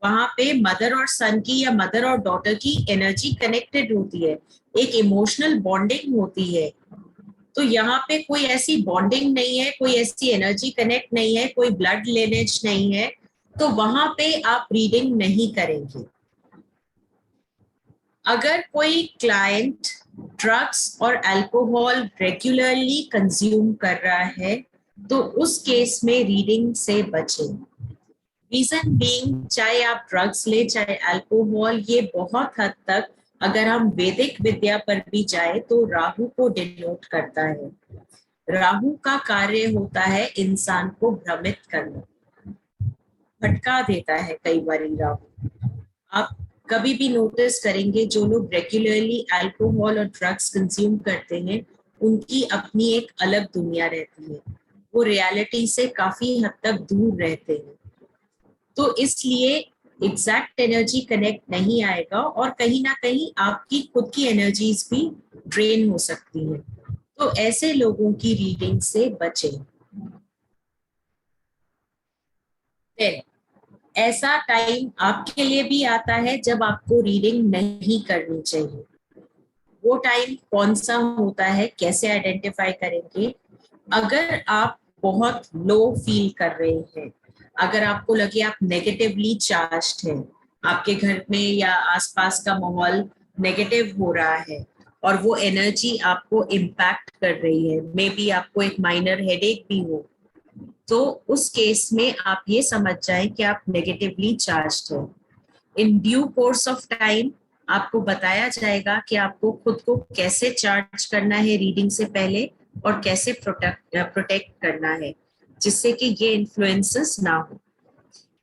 वहां पे मदर और सन की या मदर और डॉटर की एनर्जी कनेक्टेड होती है, एक इमोशनल बॉन्डिंग होती है। तो यहाँ पे कोई ऐसी बॉन्डिंग नहीं है, कोई ऐसी एनर्जी कनेक्ट नहीं है, कोई ब्लड लिनेज नहीं है, तो वहां पे आप रीडिंग नहीं करेंगे। अगर कोई क्लाइंट ड्रग्स और अल्कोहल रेगुलरली कंज्यूम कर रहा है तो उस केस में रीडिंग से बचें। रीजन बीइंग, चाहे आप ड्रग्स ले चाहे अल्कोहल, ये बहुत हद तक अगर हम वैदिक विद्या पर भी जाए तो राहु को डिनोट करता है। राहु का कार्य होता है इंसान को भ्रमित करना, भटका देता है कई बार राहु। आप कभी भी नोटिस करेंगे जो लोग रेगुलरली अल्कोहल और ड्रग्स कंज्यूम करते हैं उनकी अपनी एक अलग दुनिया रहती है, वो रियलिटी से काफी हद तक दूर रहते हैं। तो इसलिए एग्जैक्ट एनर्जी कनेक्ट नहीं आएगा और कहीं ना कहीं आपकी खुद की एनर्जीज भी ड्रेन हो सकती हैं। तो ऐसे लोगों की रीडिंग से बचें। फिर ऐसा टाइम आपके लिए भी आता है जब आपको रीडिंग नहीं करनी चाहिए। वो टाइम कौन सा होता है, कैसे आइडेंटिफाई करेंगे? अगर आप बहुत लो फील कर रहे हैं, अगर आपको लगे आप नेगेटिवली चार्ज्ड हैं, आपके घर में या आसपास का माहौल नेगेटिव हो रहा है और वो एनर्जी आपको इम्पैक्ट कर रही है, मे बी आपको एक माइनर हेडेक भी हो, तो उस केस में आप ये समझ जाएं कि आप नेगेटिवली चार्ज्ड हो। इन ड्यू कोर्स ऑफ टाइम आपको बताया जाएगा कि आपको खुद को कैसे चार्ज करना है रीडिंग से पहले और कैसे प्रोटेक्ट करना है जिससे कि ये इन्फ्लुएंसेस ना हो।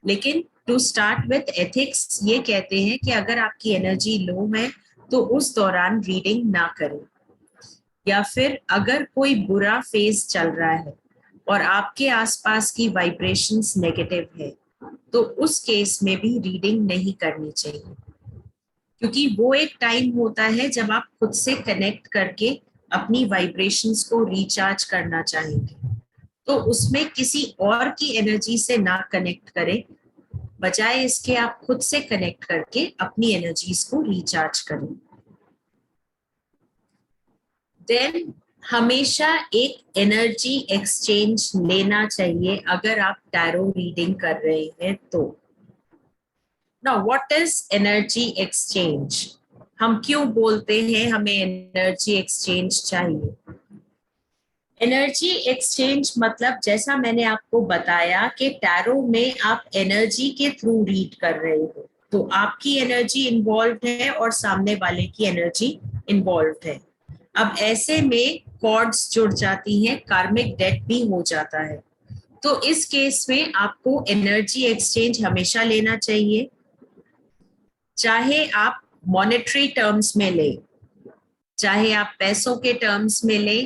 लेकिन टू स्टार्ट विथ एथिक्स ये कहते हैं कि अगर आपकी एनर्जी लो है तो उस दौरान रीडिंग ना करें, या फिर अगर कोई बुरा फेज चल रहा है और आपके आसपास की वाइब्रेशंस नेगेटिव है तो उस केस में भी रीडिंग नहीं करनी चाहिए, क्योंकि वो एक टाइम होता है जब आप खुद से कनेक्ट करके अपनी वाइब्रेशंस को रिचार्ज करना चाहेंगे। तो उसमें किसी और की एनर्जी से ना कनेक्ट करें, बजाय इसके आप खुद से कनेक्ट करके अपनी एनर्जीज को रिचार्ज करें। देन हमेशा एक एनर्जी एक्सचेंज लेना चाहिए अगर आप टैरो रीडिंग कर रहे हैं तो। Now what is energy exchange? हम क्यों बोलते हैं हमें एनर्जी एक्सचेंज चाहिए? एनर्जी एक्सचेंज मतलब जैसा मैंने आपको बताया कि टैरो में आप एनर्जी के थ्रू रीड कर रहे हो, तो आपकी एनर्जी इन्वॉल्व है और सामने वाले की एनर्जी इन्वॉल्व है। अब ऐसे में कॉर्ड्स जुड़ जाती हैं, कार्मिक डेट भी हो जाता है। तो इस केस में आपको एनर्जी एक्सचेंज हमेशा लेना चाहिए, चाहे आप मॉनेटरी टर्म्स में ले, चाहे आप पैसों के टर्म्स में ले,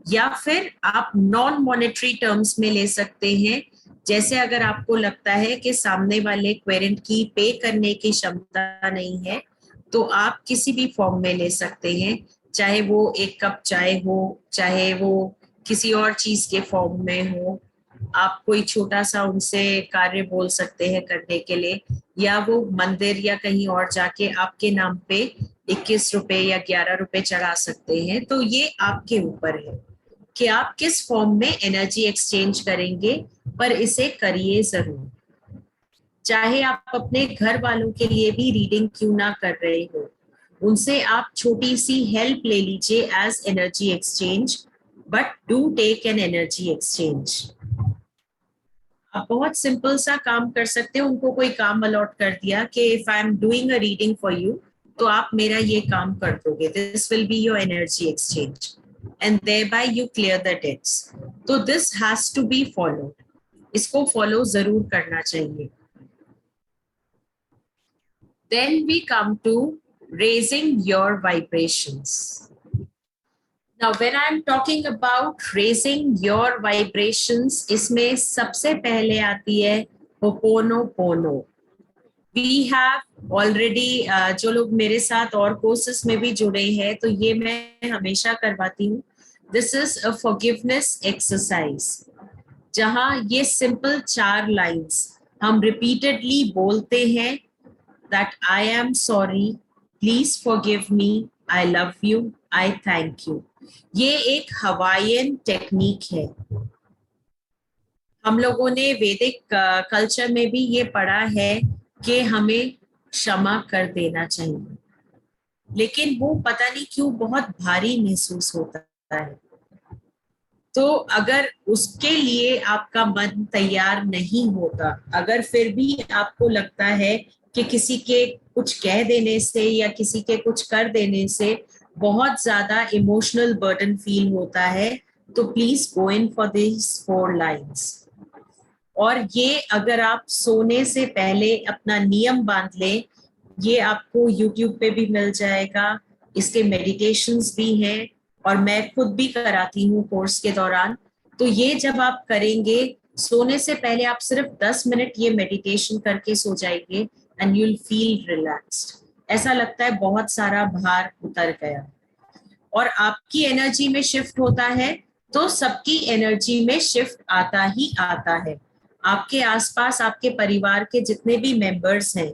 या फिर आप नॉन मॉनेटरी टर्म्स में ले सकते हैं। जैसे अगर आपको लगता है कि सामने वाले क्वेरेंट की पे करने की क्षमता नहीं है तो आप किसी भी फॉर्म में ले सकते हैं, चाहे वो एक कप चाय हो, चाहे वो किसी और चीज के फॉर्म में हो। आप कोई छोटा सा उनसे कार्य बोल सकते हैं करने के लिए, या वो मंदिर या कहीं और जाके आपके नाम पे 21 रुपए या 11 रुपए चढ़ा सकते हैं। तो ये आपके ऊपर है कि आप किस फॉर्म में एनर्जी एक्सचेंज करेंगे, पर इसे करिए जरूर। चाहे आप अपने घर वालों के लिए भी रीडिंग क्यों ना कर रहे हो, उनसे आप छोटी सी हेल्प ले लीजिए as energy exchange, but do take an energy exchange. आप बहुत सिंपल सा काम कर सकते हैं। उनको कोई काम अलॉट कर दिया कि if I am doing a reading for you, तो आप मेरा ये काम कर दोगे, this will be your energy exchange, and thereby you clear the debts. तो this has to be followed. इसको follow जरूर करना चाहिए। Then we come to raising your vibrations. Now when I'm talking about raising your vibrations, इसमें सबसे पहले आती है Ho'oponopono. We have already जो लोग मेरे साथ और कोर्सेस में भी जुड़े हैं तो ये मैं हमेशा करवाती हूँ। This is a forgiveness exercise, जहाँ ये सिंपल 4 लाइंस हम रिपीटेडली बोलते हैं that I am sorry, please forgive me, I love you, I thank you. ये एक हवाईयन टेक्निक है. हम लोगों ने वैदिक कल्चर में भी ये पढ़ा है कि हमें क्षमा कर देना चाहिए, लेकिन वो पता नहीं क्यों बहुत भारी महसूस होता है. तो अगर उसके लिए आपका मन तैयार नहीं होता, अगर फिर भी आपको लगता है कि किसी के कुछ कह देने से या किसी के कुछ कर देने से बहुत ज्यादा इमोशनल बर्डन फील होता है, तो please go in for this 4 lines. और ये अगर आप सोने से पहले अपना नियम बांध लें, ये आपको YouTube पे भी मिल जाएगा, इसके मेडिटेशंस भी हैं और मैं खुद भी कराती हूँ कोर्स के दौरान. तो ये जब आप करेंगे, सोने से पहले आप सिर्फ 10 मिनट ये मेडिटेशन करके सो जाएंगे and you will feel relaxed. ऐसा लगता है बहुत सारा भार उतर गया और आपकी एनर्जी में शिफ्ट होता है तो सबकी एनर्जी में शिफ्ट आता ही आता है. आपके आसपास आपके परिवार के जितने भी मेंबर्स हैं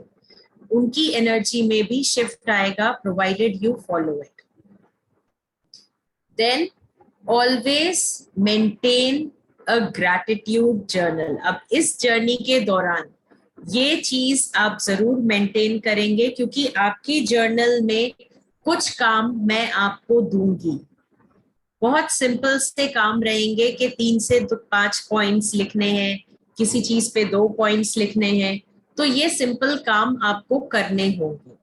उनकी एनर्जी में भी शिफ्ट आएगा, provided you follow it. Then always maintain a gratitude journal. अब इस जर्नी के दौरान ये चीज आप जरूर मेंटेन करेंगे, क्योंकि आपकी जर्नल में कुछ काम मैं आपको दूंगी. बहुत सिंपल से काम रहेंगे कि 3 से 5 पॉइंट्स लिखने हैं, किसी चीज पे 2 पॉइंट्स लिखने हैं. तो ये सिंपल काम आपको करने होंगे.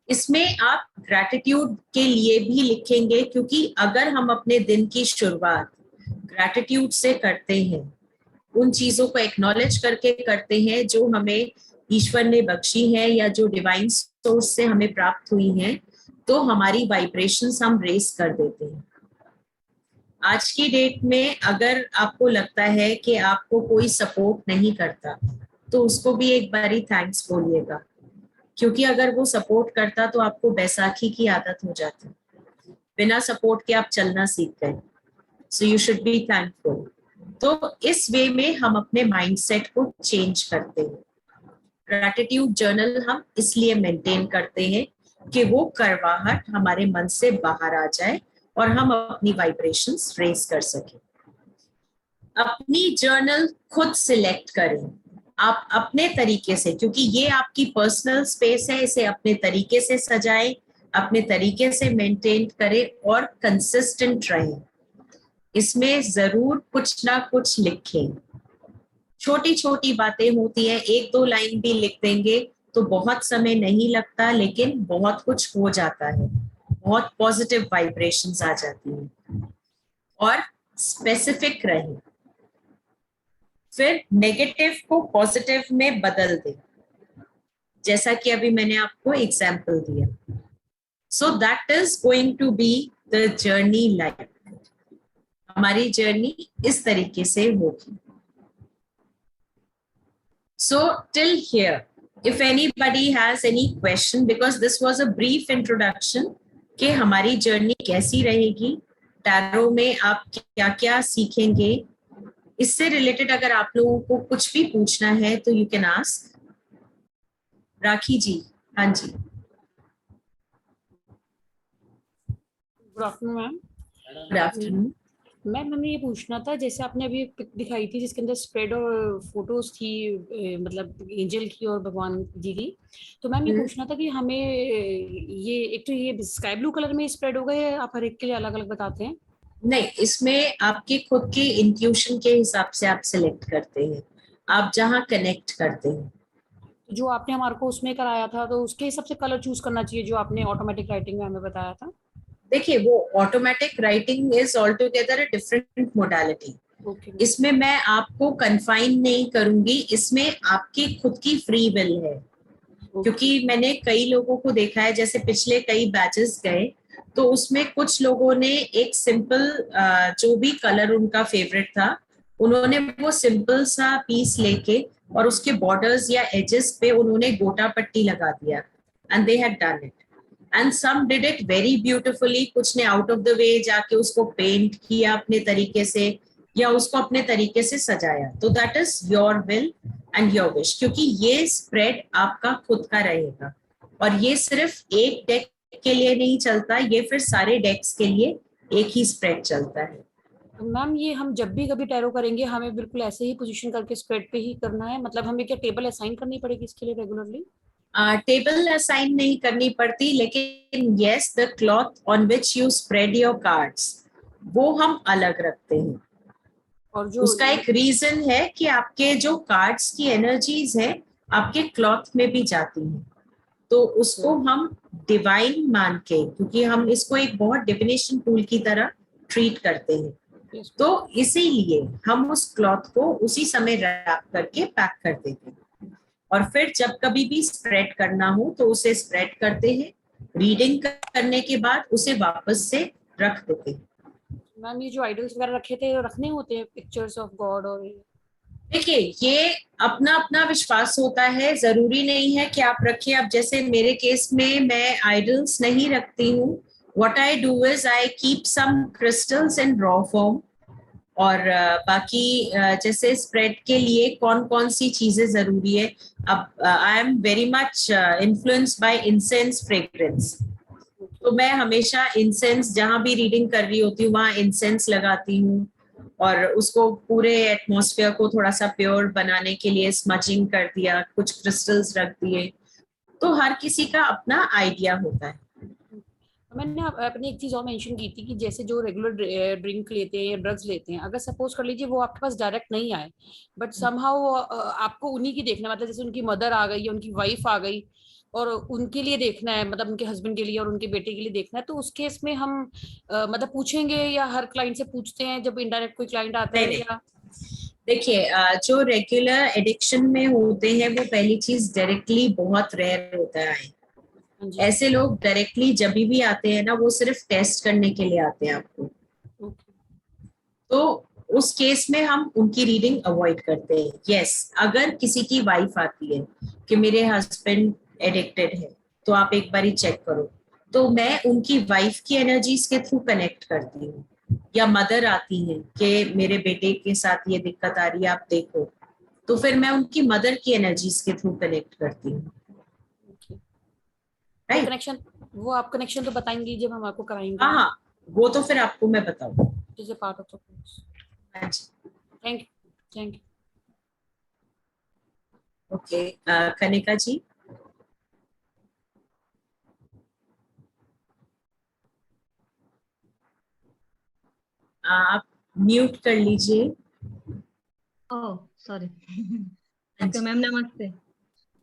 इसमें आप ग्रैटिट्यूड के लिए भी लिखेंगे, क्योंकि अगर हम अपने दिन की शुरुआत ग्रैटिट्यूड से करते हैं, उन चीजों को एक्नॉलेज करके करते हैं जो हमें ईश्वर ने बख्शी है या जो डिवाइन सोर्स से हमें प्राप्त हुई हैं, तो हमारी वाइब्रेशंस हम रेस कर देते हैं. आज की डेट में अगर आपको लगता है कि आपको कोई सपोर्ट नहीं करता, तो उसको भी एक बारी थैंक्स बोलिएगा, क्योंकि अगर वो सपोर्ट करता तो आपको बैसाखी की आदत हो जाती. बिना सपोर्ट के आप चलना सीख गए. So you should be thankful. तो इस वे में हम अपने माइंडसेट को चेंज करते हैं. ग्रैटिट्यूड जर्नल हम इसलिए मेंटेन करते हैं कि वो करवाहट हमारे मन से बाहर आ जाए और हम अपनी वाइब्रेशंस रेस कर सकें. अपनी जर्नल खुद सिलेक्ट करें, आप अपने तरीके से, क्योंकि ये आपकी पर्सनल स्पेस है. इसे अपने तरीके से सजाएं, अपने तरीके से मेंटेन करें और कंसिस्टेंट रहें. इसमें जरूर कुछ ना कुछ लिखें. छोटी छोटी बातें होती हैं, 1-2 लाइन भी लिख देंगे तो बहुत समय नहीं लगता, लेकिन बहुत कुछ हो जाता है. बहुत पॉजिटिव वाइब्रेशंस आ जाती हैं. और स्पेसिफिक रहें. फिर नेगेटिव को पॉजिटिव में बदल दें, जैसा कि अभी मैंने आपको एग्जाम्पल दिया. So that is going to be the journey life. हमारी जर्नी इस तरीके से होगी. So till here, if anybody has any question, because this was a brief introduction कि हमारी जर्नी कैसी रहेगी, टैरो में आप क्या क्या सीखेंगे, इससे रिलेटेड अगर आप लोगों को कुछ भी पूछना है तो you can ask. Rakhi ji. हाँ जी. Good afternoon ma'am. Good afternoon. Ma'am हमें ये पूछना था, जैसे आपने अभी पिक दिखाई थी जिसके अंदर स्प्रेड और फोटोज थी, मतलब एंजल की और भगवान जी की. तो मैम ये पूछना था कि हमें ये एक तो ये स्काई ब्लू कलर में स्प्रेड होगा या आप हर एक के लिए अलग अलग बताते हैं? नहीं, इसमें आपके खुद के इंट्यूशन के हिसाब से आप सिलेक्ट करते हैं, आप जहाँ कनेक्ट करते हैं. जो आपने हमारे को उसमें कराया था तो उसके हिसाब से कलर चूज करना चाहिए जो आपने ऑटोमेटिक राइटिंग में हमें बताया था. देखिए, वो automatic writing is all together a different modality. इसमें मैं आपको कन्फाइन नहीं करूंगी, इसमें आपकी खुद की फ्री विल है. क्योंकि मैंने कई लोगों को देखा है, जैसे पिछले कई बैचेस गए तो उसमें कुछ लोगों ने एक सिंपल जो भी कलर उनका फेवरेट था, उन्होंने वो सिंपल सा पीस लेके और उसके बॉर्डर्स या एजेस पे उन्होंने गोटा पट्टी लगा दिया and they had done it. And some did it very beautifully. कुछ ने आउट ऑफ द वे जाके उसको पेंट किया अपने तरीके से या उसको अपने तरीके से सजाया. तो that is your will and your wish, क्योंकि ये स्प्रेड आपका खुद का रहेगा और ये सिर्फ एक डेक के लिए नहीं चलता, ये फिर सारे डेक्स के लिए एक ही स्प्रेड चलता है। तो मैम ये हम जब भी कभी टैरो करेंगे हमें बिल्कुल ऐसे ही पोजीशन करके स्प्रेड पे ही करना है, मतलब हमें क्या टेबल असाइन करनी पड़ेगी इसके लिए रेगुलरली? टेबल असाइन नहीं करनी पड़ती, लेकिन yes the cloth on which you spread your cards वो हम अलग रखते हैं। और जो उसका एक रीजन है कि आपके जो कार्ड्स की एनर्जीज है आपके क्लॉथ में भी जाती हैं, तो उसको हम डिवाइन मान के, क्योंकि हम इसको एक बहुत डिविनेशन टूल की तरह ट्रीट करते हैं, Yes, तो इसीलिए हम उस क्लॉथ को उसी समय रैप करके पैक कर देते हैं, और फिर जब कभी भी स्प्रेड करना हो तो उसे स्प्रेड करते हैं, रीडिंग करने के बाद उसे वापस से रख देते हैं। मैम ये जो आइडल्स वगैरह रखे थे रखने होते हैं पिक्चर्स ऑफ गॉड और देखिए ये अपना अपना विश्वास होता है, जरूरी नहीं है कि आप रखें। अब जैसे मेरे केस में मैं आइडल्स नहीं रखती हूँ, what I do is I keep some crystals in raw form, और बाकी जैसे स्प्रेड के लिए कौन कौन सी चीजें जरूरी है, अब I am very much influenced by incense fragrance, तो मैं हमेशा इंसेंस जहां भी रीडिंग कर रही होती हूँ वहां इंसेंस लगाती हूँ, और उसको पूरे एटमॉस्फेयर को थोड़ा सा प्योर बनाने के लिए स्मचिंग कर दिया, कुछ क्रिस्टल्स रख दिए, तो हर किसी का अपना आइडिया होता है। मैंने अपने एक चीज और मेंशन की थी कि जैसे जो रेगुलर ड्रिंक लेते हैं या ड्रग्स लेते हैं, अगर सपोज कर लीजिए वो आपके पास डायरेक्ट नहीं आए बट समहाउ आपको उन्हीं की देखना, मतलब जैसे उनकी मदर आ गई या उनकी वाइफ आ गई और उनके लिए देखना है, मतलब उनके हस्बैंड के लिए और उनके बेटे के लिए देखना है, तो उस केस में हम मतलब पूछेंगे या हर क्लाइंट से पूछते हैं जब इनडायरेक्ट कोई क्लाइंट आता है नहीं, या? देखिए जो रेगुलर एडिक्शन में होते हैं वो पहली चीज डायरेक्टली बहुत रेयर होता है। हाँ जी, ऐसे लोग डायरेक्टली जब भी आते हैं ना वो सिर्फ टेस्ट करने के लिए आते हैं आपको, ओके, तो उस केस में हम उनकी रीडिंग अवॉइड करते हैं। यस, अगर किसी की वाइफ आती है कि मेरे हस्बैंड एडिक्टेड है तो आप एक बारी चेक करो, तो मैं उनकी वाइफ की एनर्जीज के थ्रू कनेक्ट करती हूँ, या मदर आती है कि मेरे बेटे के साथ ये दिक्कत आ रही है आप देखो, तो फिर मैं उनकी मदर की एनर्जीज के थ्रू कनेक्ट करती हूँ। ओके। वो राइट, कनेक्शन, वो आप कनेक्शन तो बताएंगे जब हम आपको कराएंगे, हाँ हाँ, वो तो फिर आपको मैं बताऊँ। जैसे पार्ट ऑफ द कोर्स। हाँ जी, thank you, thank you. Okay, Kanika ji. आप म्यूट कर लीजिए। Oh sorry. हाँ ओके जी, मैम, नमस्ते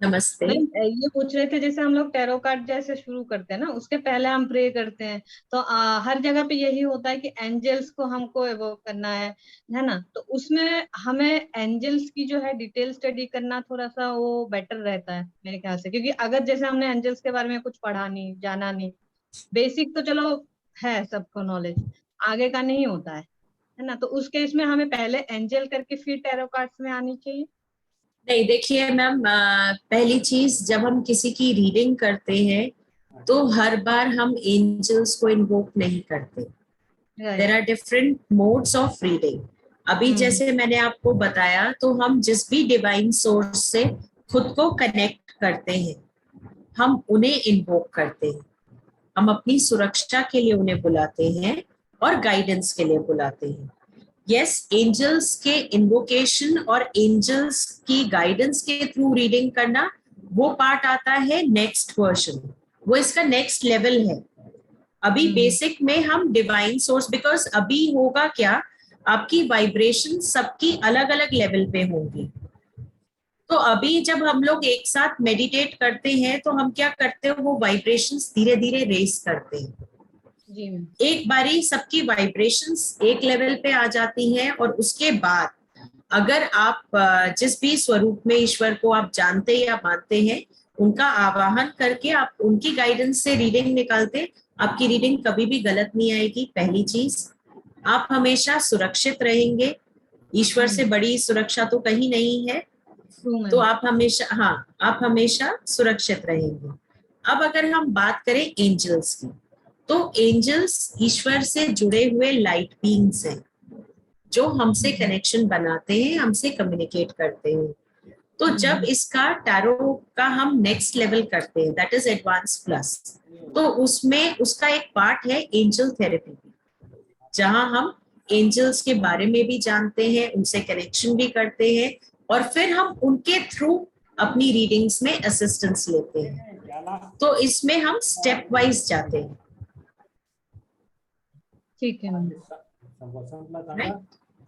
नमस्ते। मैम। ये पूछ रहे थे जैसे हम लोग टैरो कार्ड जैसे शुरू करते हैं ना, उसके पहले हम प्रे करते हैं, तो हर जगह पे यही होता है कि एंजल्स को हमको एवोक करना है ना, तो उसमें हमें एंजल्स की जो है डिटेल स्टडी करना थोड़ा सा वो बेटर रहता है मेरे ख्याल से, क्योंकि अगर जैसे हमने एंजल्स के बारे में कुछ पढ़ा नहीं, जाना नहीं, बेसिक तो चलो है सबको नॉलेज, आगे का नहीं होता है ना, तो उस केस में हमें पहले एंजल करके फिर टैरो कार्ड्स में आनी चाहिए। नहीं, देखिए मैम, पहली चीज जब हम किसी की रीडिंग करते हैं तो हर बार हम एंजल्स को इन्वोक नहीं करते। There are different modes of reading. अभी जैसे मैंने आपको बताया, तो हम जिस भी डिवाइन सोर्स से खुद को कनेक्ट करते हैं हम उन्हें इन्वोक करते हैं, हम अपनी सुरक्षा के लिए उन्हें बुलाते हैं और गाइडेंस के लिए बुलाते हैं। यस, एंजल्स के इन्वोकेशन और एंजल्स की गाइडेंस के थ्रू रीडिंग करना, वो पार्ट आता है नेक्स्ट वर्जन, वो इसका नेक्स्ट लेवल है। अभी बेसिक में हम डिवाइन सोर्स, बिकॉज अभी होगा क्या, आपकी वाइब्रेशन सबकी अलग अलग लेवल पे होंगी, तो अभी जब हम लोग एक साथ मेडिटेट करते हैं तो हम क्या करते हैं, वो वाइब्रेशंस धीरे धीरे रेस करते हैं। जी मैम। एक बारी सबकी वाइब्रेशंस एक लेवल पे आ जाती हैं, और उसके बाद अगर आप जिस भी स्वरूप में ईश्वर को आप जानते या मानते हैं, उनका आवाहन करके आप उनकी गाइडेंस से रीडिंग निकालते, आपकी रीडिंग कभी भी गलत नहीं आएगी। पहली चीज, आप हमेशा सुरक्षित रहेंगे, ईश्वर से बड़ी सुरक्षा तो कहीं नहीं है, तो आप हमेशा, हाँ, आप हमेशा सुरक्षित रहेंगे। अब अगर हम बात करें एंजल्स की, तो एंजल्स ईश्वर से जुड़े हुए लाइट बीइंग्स हैं जो हमसे कनेक्शन बनाते हैं, हमसे कम्युनिकेट करते हैं। तो जब इसका टैरो का हम नेक्स्ट लेवल करते हैं, दैट इज एडवांस प्लस, तो उसमें उसका एक पार्ट है एंजल थेरेपी, जहां हम एंजल्स के बारे में भी जानते हैं, उनसे कनेक्शन भी करते हैं, और फिर हम उनके थ्रू अपनी रीडिंग्स में असिस्टेंस लेते हैं। तो इसमें हम स्टेप वाइज जाते हैं। ठीक है मैम। Right?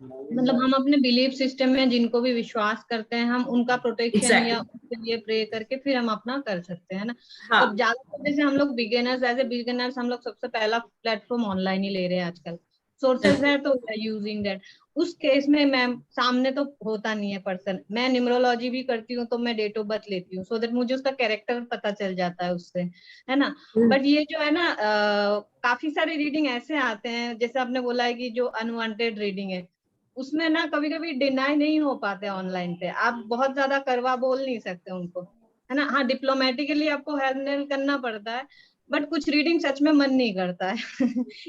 मतलब हम अपने बिलीफ सिस्टम में जिनको भी विश्वास करते हैं, हम उनका प्रोटेक्शन Exactly. या उसके लिए प्रे करके फिर हम अपना कर सकते हैं ना। हाँ, और ज्यादातर जैसे हम लोग बिगिनर्स, एज ए बिगिनर्स हम लोग सबसे पहला प्लेटफॉर्म ऑनलाइन ही ले रहे हैं आजकल। सोर्सेज है तो यूजिंग दैट। उस केस में मैम सामने तो होता नहीं है पर्सन। मैं न्यूमरोलॉजी भी करती हूँ तो मैं डेट ऑफ बर्थ लेती हूँ, सो दैट मुझे उसका कैरेक्टर पता चल जाता है उससे, है ना। बट ये जो है ना काफी सारे रीडिंग ऐसे आते हैं, जैसे आपने बोला है कि जो अनवांटेड रीडिंग है, उसमें ना कभी कभी डिनाई नहीं हो पाते ऑनलाइन पे। आप बहुत ज्यादा करवा बोल नहीं सकते उनको, है ना। हाँ, डिप्लोमेटिकली आपको हैंडल करना पड़ता है, बट कुछ रीडिंग सच में मन नहीं करता है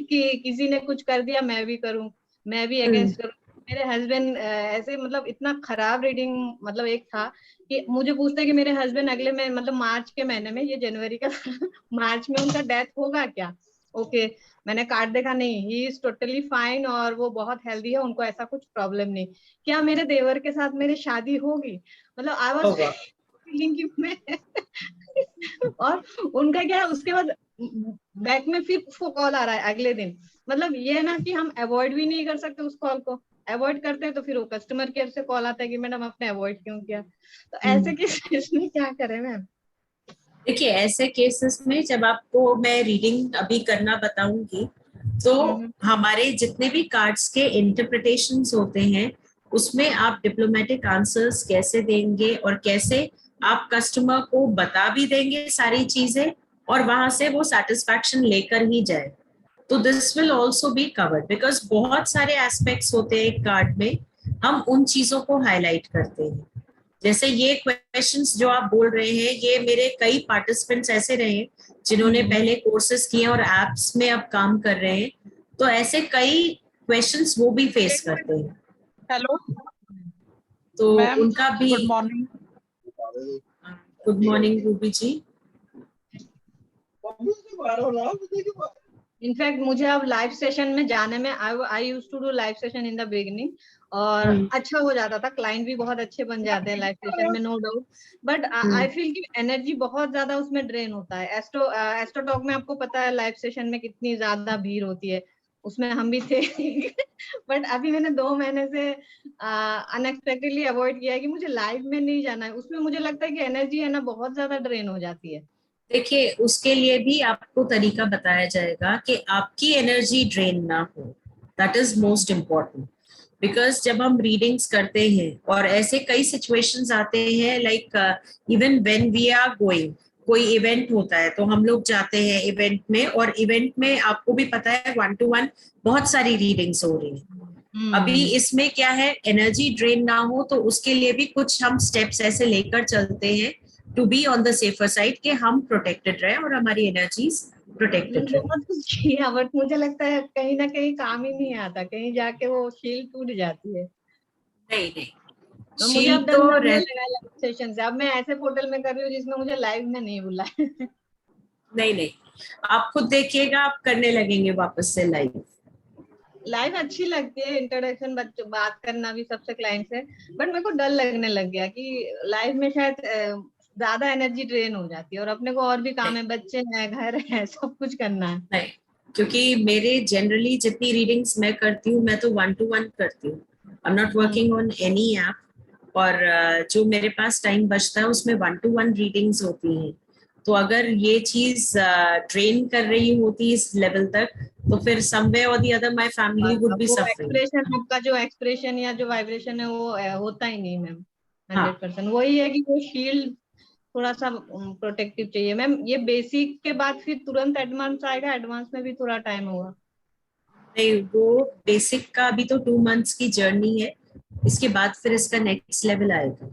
कि किसी ने कुछ कर दिया मैं भी करूं, मैं भी अगेंस्ट करूं। मेरे हस्बैंड ऐसे मतलब इतना खराब रीडिंग, मतलब एक था कि मुझे पूछते हैं कि मेरे हस्बैंड अगले में मतलब मार्च के महीने में, ये जनवरी का मार्च में उनका डेथ होगा क्या। ओके, मैंने कार्ड देखा, नहीं, ही इज टोटली फाइन और वो बहुत हेल्दी है, उनको ऐसा कुछ प्रॉब्लम नहीं। क्या मेरे देवर के साथ मेरी शादी होगी? मतलब आई वाज फीलिंग कि मैं और उनका क्या है, उसके बाद बैक में फिर कॉल आ रहा है अगले दिन। मतलब ये है ना कि हम अवॉइड भी नहीं कर सकते उस कॉल को। अवॉइड करते हैं तो फिर वो कस्टमर केयर से कॉल आता है कि मैडम आपने अवॉइड क्यों किया। तो ऐसे केसेस में क्या करें मैम? देखिए ऐसे केसेस में जब आपको मैं रीडिंग अभी करना बताऊंगी, तो हमारे जितने भी कार्ड्स के इंटरप्रिटेशंस होते हैं, उसमें आप डिप्लोमेटिक आंसर्स कैसे देंगे और कैसे आप कस्टमर को बता भी देंगे सारी चीजें और वहां से वो सेटिस्फैक्शन लेकर ही जाए, तो this will also be covered. Because बहुत सारे एस्पेक्ट्स होते हैं एक कार्ड में, हम उन चीजों को हाईलाइट करते हैं। जैसे ये क्वेश्चंस जो आप बोल रहे हैं, ये मेरे कई पार्टिसिपेंट्स ऐसे रहे जिन्होंने पहले कोर्सेज किए और एप्स में अब काम कर रहे हैं, तो ऐसे कई क्वेश्चंस वो भी फेस करते हैं। हेलो तो मैम, उनका भी good morning. Good morning Ruby ji. In fact मुझे अब लाइव सेशन में जाने में, I used to do live session in the beginning, और अच्छा हो जाता था, क्लाइंट भी बहुत अच्छे बन जाते हैं लाइव सेशन में, no doubt. But I feel कि एनर्जी बहुत ज्यादा उसमें ड्रेन होता है। एस्ट्रो टॉक में आपको पता है लाइव सेशन में कितनी ज्यादा भीड़ होती है, उसमें हम भी थे बट अभी मैंने 2 महीने से अनएक्सपेक्टेडली अवॉइड किया है कि मुझे लाइव में नहीं जाना है। उसमें मुझे लगता है कि एनर्जी है ना बहुत ज्यादा ड्रेन हो जाती है। देखिए उसके लिए भी आपको तरीका बताया जाएगा कि आपकी एनर्जी ड्रेन ना हो, that is most important. Because जब हम रीडिंग्स करते हैं और ऐसे कई सिचुएशंस आते हैं, like even when we are going, कोई इवेंट होता है तो हम लोग जाते हैं इवेंट में, और इवेंट में आपको भी पता है 1 to 1 बहुत सारी रीडिंग्स हो रही है। अभी इसमें क्या है, एनर्जी ड्रेन ना हो, तो उसके लिए भी कुछ हम स्टेप्स ऐसे लेकर चलते हैं to be on the safer side, कि हम प्रोटेक्टेड रहे और हमारी एनर्जीज प्रोटेक्टेड रहे। बहुत कुछ किया बट मुझे लगता है कहीं ना कहीं काम ही नहीं आता, कहीं जाके वो शील टूट जाती है। नहीं नहीं, तो मुझे अब तो डर लगने लगा लाइव सेशन से। अब मैं ऐसे पोर्टल में कर रही हूँ जिसमें मुझे लाइव में नहीं बुला नहीं नहीं, आप खुद देखिएगा, आप करने लगेंगे वापस से लाइव। लाइव अच्छी लगती है, इंट्रोडक्शन बात करना भी सबसे क्लाइंट से, बट मेरे को डर लगने लग गया कि लाइव में शायद ज्यादा एनर्जी ड्रेन हो जाती है, और अपने को और भी काम है, बच्चे हैं, घर है, सब कुछ करना है। नहीं, क्योंकि मेरे जनरली जितनी रीडिंग्स मैं करती हूँ, मैं तो 1 to 1 करती हूँ, I am not working on any app. और जो मेरे पास टाइम बचता है उसमें 1 to 1 रीडिंग्स होती हैं। तो अगर ये चीज ट्रेन कर रही होती इस लेवल तक, तो फिर समवे और the other my family would be suffering. Expression, आपका जो एक्सप्रेशन या जो वाइब्रेशन है वो होता ही नहीं मैम 100%। वही है कि वो शील्ड थोड़ा सा प्रोटेक्टिव चाहिए मैम। ये बेसिक के बाद फिर तुरंत एडवांस आएगा, एडवांस में भी थोड़ा टाइम होगा? नहीं, वो बेसिक का अभी तो 2 months की जर्नी है, इसके बाद फिर इसका नेक्स्ट लेवल आएगा।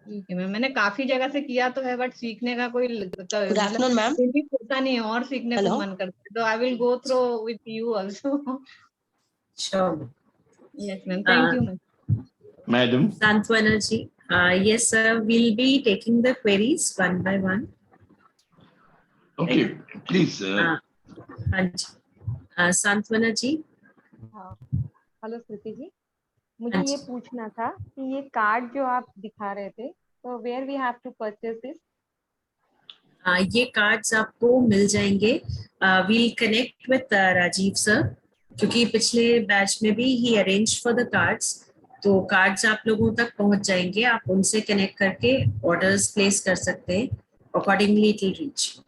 ठीक है मैम, मैंने काफी जगह से किया तो है, बट सीखने का कोई गुड आफ्टरनून मैम। होता नहीं है और सीखने को मन करता है, तो I will go through with you also. Sure. Yes ma'am, thank you ma'am. Madam सांत्वना जी, Yes, sir. We'll be taking the queries one by one. Okay, please. हाँ जी, सांत्वना जी. हेलो श्रुति जी, मुझे हाँ ये जी. पूछना था कि ये कार्ड जो आप दिखा रहे थे, तो where we have to purchase this? ये कार्ड्स आपको मिल जाएंगे. We'll connect with Rajiv sir, क्योंकि पिछले बैच में भी ही अरेंज फॉर द कार्ड्स. तो कार्ड्स आप लोगों तक पहुंच जाएंगे, आप उनसे कनेक्ट करके ऑर्डर्स प्लेस कर सकते हैं. Accordingly it will reach.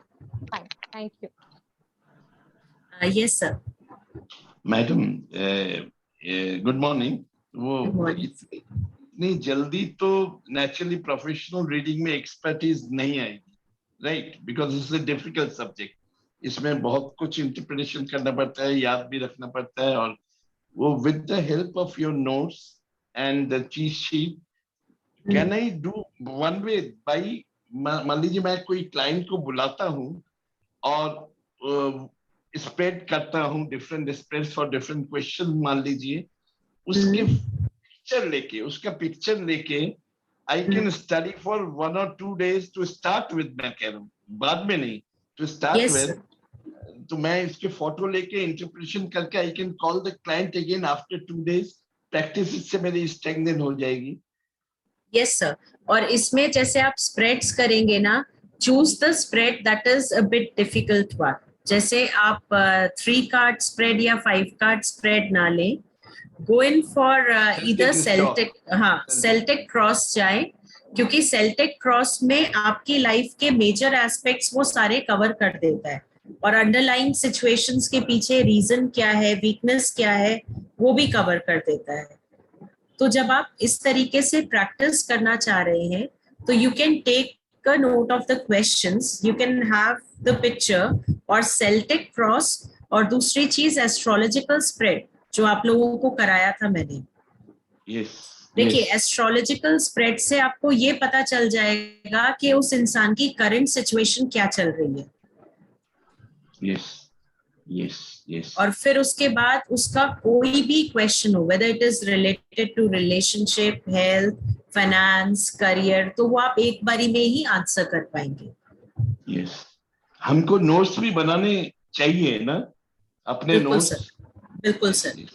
Fine, thank you. Yes sir. Madam good morning. वो Good morning. इतनी जल्दी तो नेचुरली प्रोफेशनल रीडिंग में एक्सपर्टीज नहीं आएगी, right? Because it's a difficult subject. इसमें बहुत कुछ इंटरप्रिटेशन करना पड़ता है, याद भी रखना पड़ता है, और वो with the help of your notes and the cheat sheet can I do one way by. मान लीजिए मैं कोई क्लाइंट को बुलाता हूँ और स्प्रेड करता हूँ, different spreads for different question. मान लीजिए उसके उसका पिक्चर लेके I can study for 1 or 2 days to start with. मैं कह रहा हूँ बाद में नहीं, to start Yes, with. sir. तो मैं इसके फोटो लेके इंटरप्रिटेशन करके I can call the client again after 2 days. Practice इससे मेरी स्ट्रेंथन हो जाएगी. Yes sir. और इसमें जैसे आप स्प्रेड्स करेंगे ना, choose the spread that is a bit difficult one. जैसे आप 3 कार्ड स्प्रेड या 5 कार्ड स्प्रेड ना लें, गो इन फॉर ईदर सेल्टिक. हाँ, सेल्टिक क्रॉस जाए, क्योंकि सेल्टिक क्रॉस में आपकी लाइफ के मेजर एस्पेक्ट्स वो सारे कवर कर देता है, और अंडरलाइंग सिचुएशंस के पीछे रीजन क्या है, वीकनेस क्या है, वो भी कवर कर देता है. तो जब आप इस तरीके से प्रैक्टिस करना चाह रहे हैं, तो you can take a note of the questions, you can have the picture और सेल्टिक क्रॉस, और दूसरी चीज एस्ट्रोलॉजिकल स्प्रेड जो आप लोगों को कराया था मैंने. यस. देखिए, एस्ट्रोलॉजिकल स्प्रेड से आपको ये पता चल जाएगा कि उस इंसान की करंट सिचुएशन क्या चल रही है. यस. यस. यस. और फिर उसके बाद उसका कोई भी क्वेश्चन हो, whether it is related to relationship, health, finance, career, तो वो आप एक बारी में ही आंसर कर पाएंगे. यस. हमको नोट्स भी बनाने चाहिए ना, अपने बिल्कुल नोट्स. सर, बिल्कुल सर,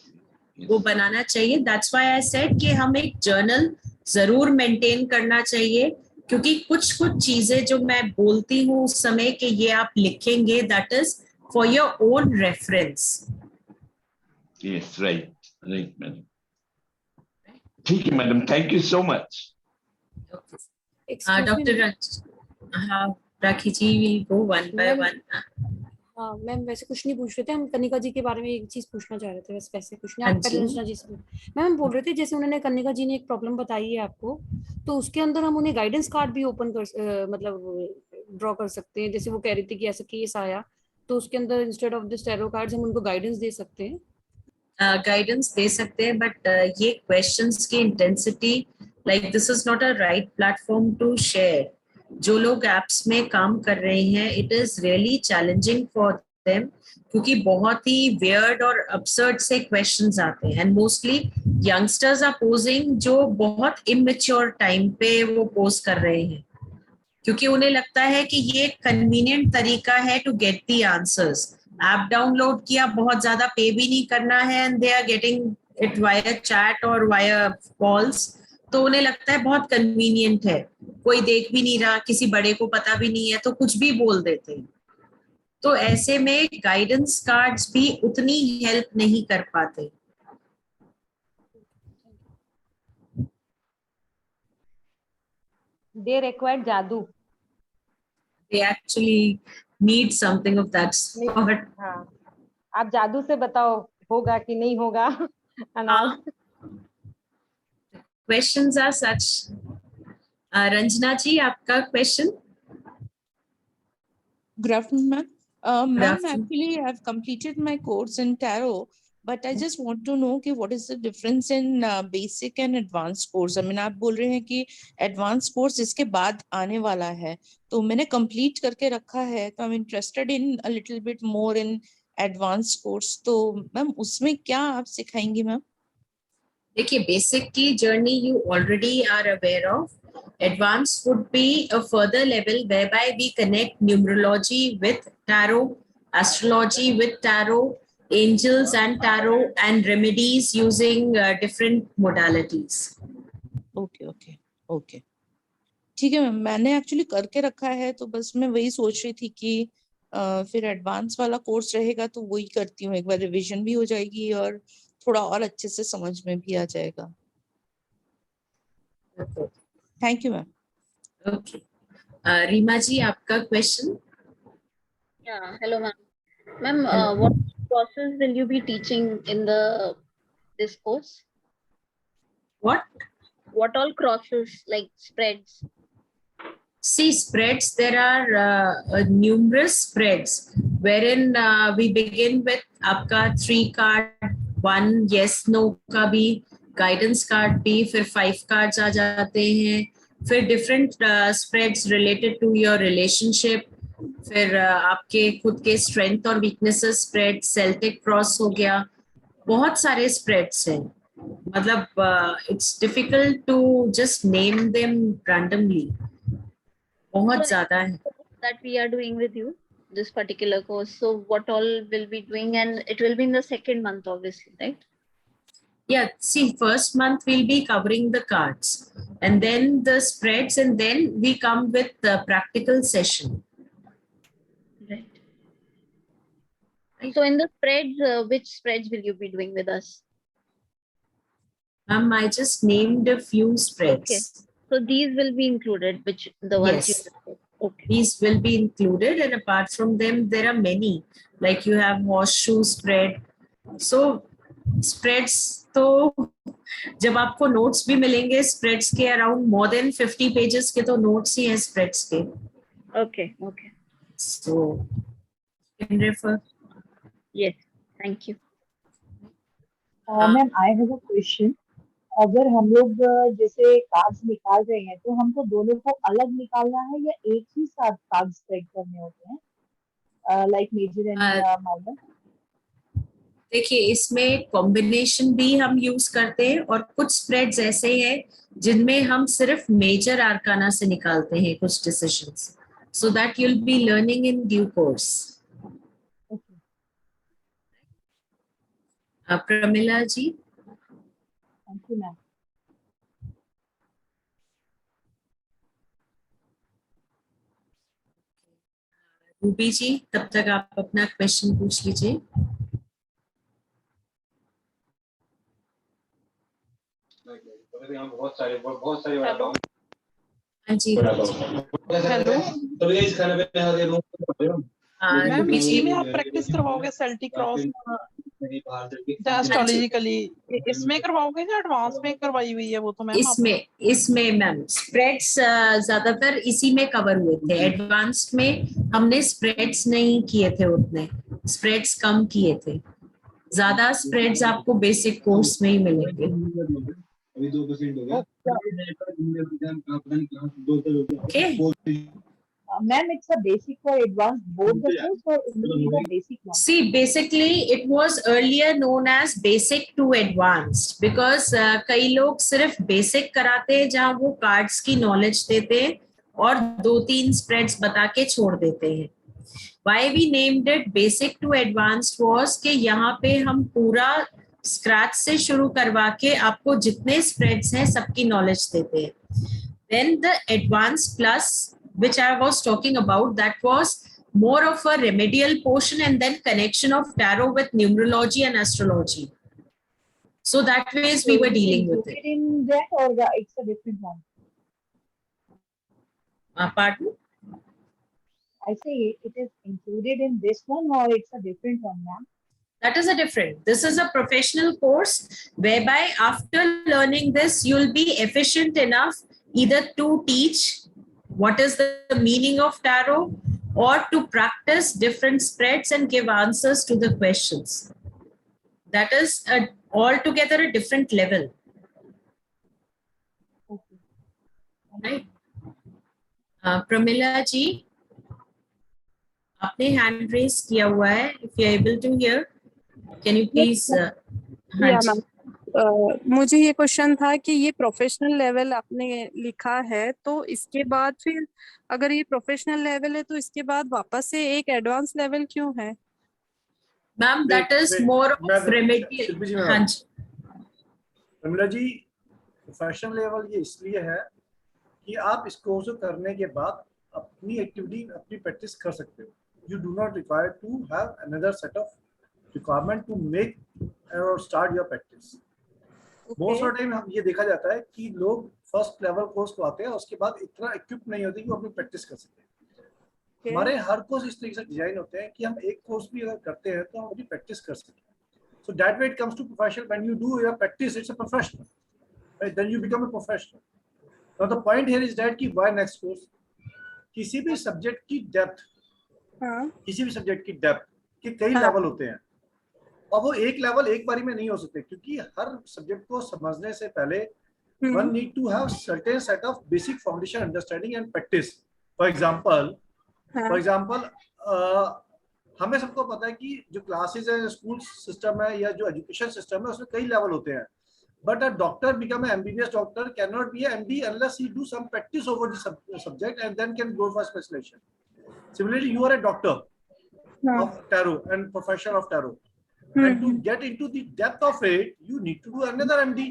वो बनाना चाहिए. दैट्स व्हाई आई सेड कि हम एक जर्नल जरूर मेंटेन करना चाहिए, क्योंकि कुछ कुछ चीजें जो मैं बोलती हूँ उस समय कि ये आप लिखेंगे, that is for your own reference. Yes. Right. Right madam. ठीक है madam, thank you so much. Doctor हाँ, Rakhi ji will go one by one. हाँ मैम, वैसे कुछ नहीं पूछ रहे थे हम, कनिका जी के बारे में एक चीज पूछना चाह रहे थे. वैसे कुछ नहीं, हाँ आप पहले जी. रंजना जी से मैम हम बोल रहे थे, जैसे उन्होंने कनिका जी ने एक प्रॉब्लम बताई है आपको, तो उसके अंदर हम उन्हें गाइडेंस कार्ड भी ओपन कर मतलब ड्रॉ कर सकते हैं. जैसे वो कह रही थी कि ऐसा केस आया, तो उसके अंदर instead of this tarot cards हम उनको गाइडेंस दे सकते हैं. गाइडेंस दे सकते हैं, बट ये क्वेश्चंस की intensity, like this is not a right platform to share. जो लोग एप्स में काम कर रहे हैं, it is really challenging for them, क्योंकि बहुत ही वियर्ड और अब्सर्ड से क्वेश्चंस आते हैं, and mostly youngsters are posing, जो बहुत इमेच्योर टाइम पे वो पोज कर रहे हैं, क्योंकि उन्हें लगता है कि ये कन्वीनियंट तरीका है to get the answers. App download किया, बहुत ज्यादा पे भी नहीं करना है, and they are getting it via chat और वाया कॉल्स. तो उन्हें लगता है बहुत कन्वीनियंट है, कोई देख भी नहीं रहा, किसी बड़े को पता भी नहीं है, तो कुछ भी बोल देते हैं. तो ऐसे में गाइडेंस कार्ड्स भी उतनी हेल्प नहीं कर पाते. दे रिक्वायर जादू. They actually need something of that sort. हाँ, आप जादू से बताओ होगा कि नहीं होगा. Questions are such. Ranjana ji, आपका question? Good afternoon, ma'am. Ma'am, afternoon. actually, I have completed my course in tarot, but I just want to know कि what is the difference in basic and advanced course. I mean, आप बोल रहे हैं कि advanced course इसके बाद आने वाला है, तो मैंने complete करके रखा है, तो I'm interested in a little bit more in advanced course. तो मैम उसमें क्या आप सिखाएंगी मैम? देखिए बेसिक की journey you already are aware of. Advanced would be a further level whereby we connect numerology with tarot, astrology with tarot, angels and tarot, and remedies using different modalities. Okay okay okay, ठीक है मैम, मैंने एक्चुअली करके रखा है, तो बस मैं वही सोच रही थी कि फिर एडवांस वाला कोर्स रहेगा तो वही करती हूँ, एक बार रिवीजन भी हो जाएगी और थोड़ा और अच्छे से समझ में भी आ जाएगा। Thank you ma'am. Okay. Reema ji आपका question? Yeah, hello ma'am. Ma'am, what process will you be teaching in this course? What? What all crosses like spreads? See, spreads, there are numerous spreads wherein we begin with आपका 3 card, 1 yes no का भी, guidance card भी, फिर 5 cards आ जाते हैं, फिर different spreads related to your relationship, फिर आपके खुद के strength और weaknesses spread, Celtic cross हो गया, बहुत सारे spreads हैं, मतलब it's difficult to just name them randomly, बहुत ज्यादा है. That we are doing with you, this particular course. So what all will be doing, and it will be in the second month, obviously, right? Yeah, see, first month we'll be covering the cards and then the spreads, and then we come with the practical session. Right. So in the spreads, which spreads will you be doing with us? I just named a few spreads. Okay. So these will be included, which the ones Yes. you okay. These will be included, and apart from them, there are many. Like you have horseshoe spread. So spreads, तो जब आपको notes भी मिलेंगे spreads के around more than 50 pages के तो notes ही हैं spreads के. Okay. Okay. So you can refer. Yes. Thank you. Ma'am I have a question. अगर हम लोग जैसे कार्ड्स निकाल रहे हैं तो हमको दोनों को अलग निकालना है या एक ही साथ कार्ड्स स्प्रेड करने होते हैं, लाइक मेजर एंड माइनर? देखिए इसमें कॉम्बिनेशन भी हम यूज करते हैं और कुछ स्प्रेड्स ऐसे हैं जिनमें हम सिर्फ मेजर आर्काना से निकालते हैं कुछ decisions, so that you will be learning in due course. Pramila ji. Thank you ma'am. Ruby ji, तब तक आप अपना क्वेश्चन पूछ लीजिए. बहुत सारे हाँ जी. हेलो मैम इसमें आप प्रैक्टिस करवाओगे सेल्टिक क्रॉस एस्ट्रोलॉजिकली, इसमें करवाओगे या एडवांस में करवाई हुई है वो? तो मैम इसमें मैम स्प्रेड्स ज्यादातर इसी में कवर हुए थे. एडवांस्ड में हमने स्प्रेड्स नहीं किए थे, उतने स्प्रेड्स कम किए थे. ज्यादा स्प्रेड्स आपको बेसिक कोर्स में ही मिलेंगे. अभी 2% हो गया. Okay. Ma'am, it's a basic or advanced, both the course, or only the basic one? See, basically it was earlier known as basic to advanced because कई लोग सिर्फ basic कराते हैं जहाँ वो कार्ड्स की नॉलेज देते हैं और 2-3 स्प्रेड्स बता के छोड़ देते हैं. Why we named it basic to advanced was कि यहाँ पे हम पूरा स्क्रैच से शुरू करवा के आपको जितने स्प्रेड्स हैं सबकी नॉलेज देते हैं. Then the advanced plus, which I was talking about, that was more of a remedial portion and then connection of tarot with numerology and astrology. So that ways we were dealing with it. In that, or it's a different one? Pardon? I say it is included in this one, or it's a different one, ma'am? That is a different. This is a professional course whereby after learning this, you'll be efficient enough either to teach what is the meaning of tarot or to practice different spreads and give answers to the questions. That is altogether a different level. Okay. Right? Pramila ji, आपने hand raise किया हुआ है. If you are able to hear, can you please? Yeah, ma'am. मुझे ये क्वेश्चन था कि ये प्रोफेशनल लेवल आपने लिखा है, तो इसके बाद फिर अगर ये प्रोफेशनल लेवल है तो इसके बाद वापस से एक एडवांस लेवल क्यों है? Ma'am that is more of remedial. हाँ जी रमीला जी, प्रोफेशनल लेवल ये इसलिए है कि आप इस कोर्स को करने के बाद अपनी एक्टिविटी, अपनी प्रैक्टिस कर सकते हो. You do not require to have another set of requirement to make or start your practice. Most of the time हम ये देखा जाता है कि लोग फर्स्ट लेवल कोर्स को आते हैं, उसके बाद इतना इक्विप नहीं होते कि वो अपनी प्रैक्टिस कर सके. हमारे हर कोर्स इस तरीके से डिजाइन होते हैं कि हम एक कोर्स भी अगर करते हैं तो हम अपनी प्रैक्टिस कर सकें. So that way it comes to professional. When you do your practice, it's a professional. Right? Then you become a professional. Now the point here is that कि why next course? किसी भी सब्जेक्ट की डेप्थ, किसी भी सब्जेक्ट की डेप्थ के कई लेवल होते हैं और वो एक लेवल एक बारी में नहीं हो सकते, क्योंकि हर सब्जेक्ट को समझने से पहले one need to have certain set of basic foundation understanding and practice. For example, हमें सबको पता है कि जो क्लासेस है, स्कूल सिस्टम है या जो एजुकेशन सिस्टम है, उसमें कई लेवल होते हैं. But a doctor become an MBBS doctor cannot be an MD unless he do some practice over the subject and then can go for specialization. Similarly, you are a doctor of tarot and profession of tarot. And to get into the depth of it, you need to do another MD.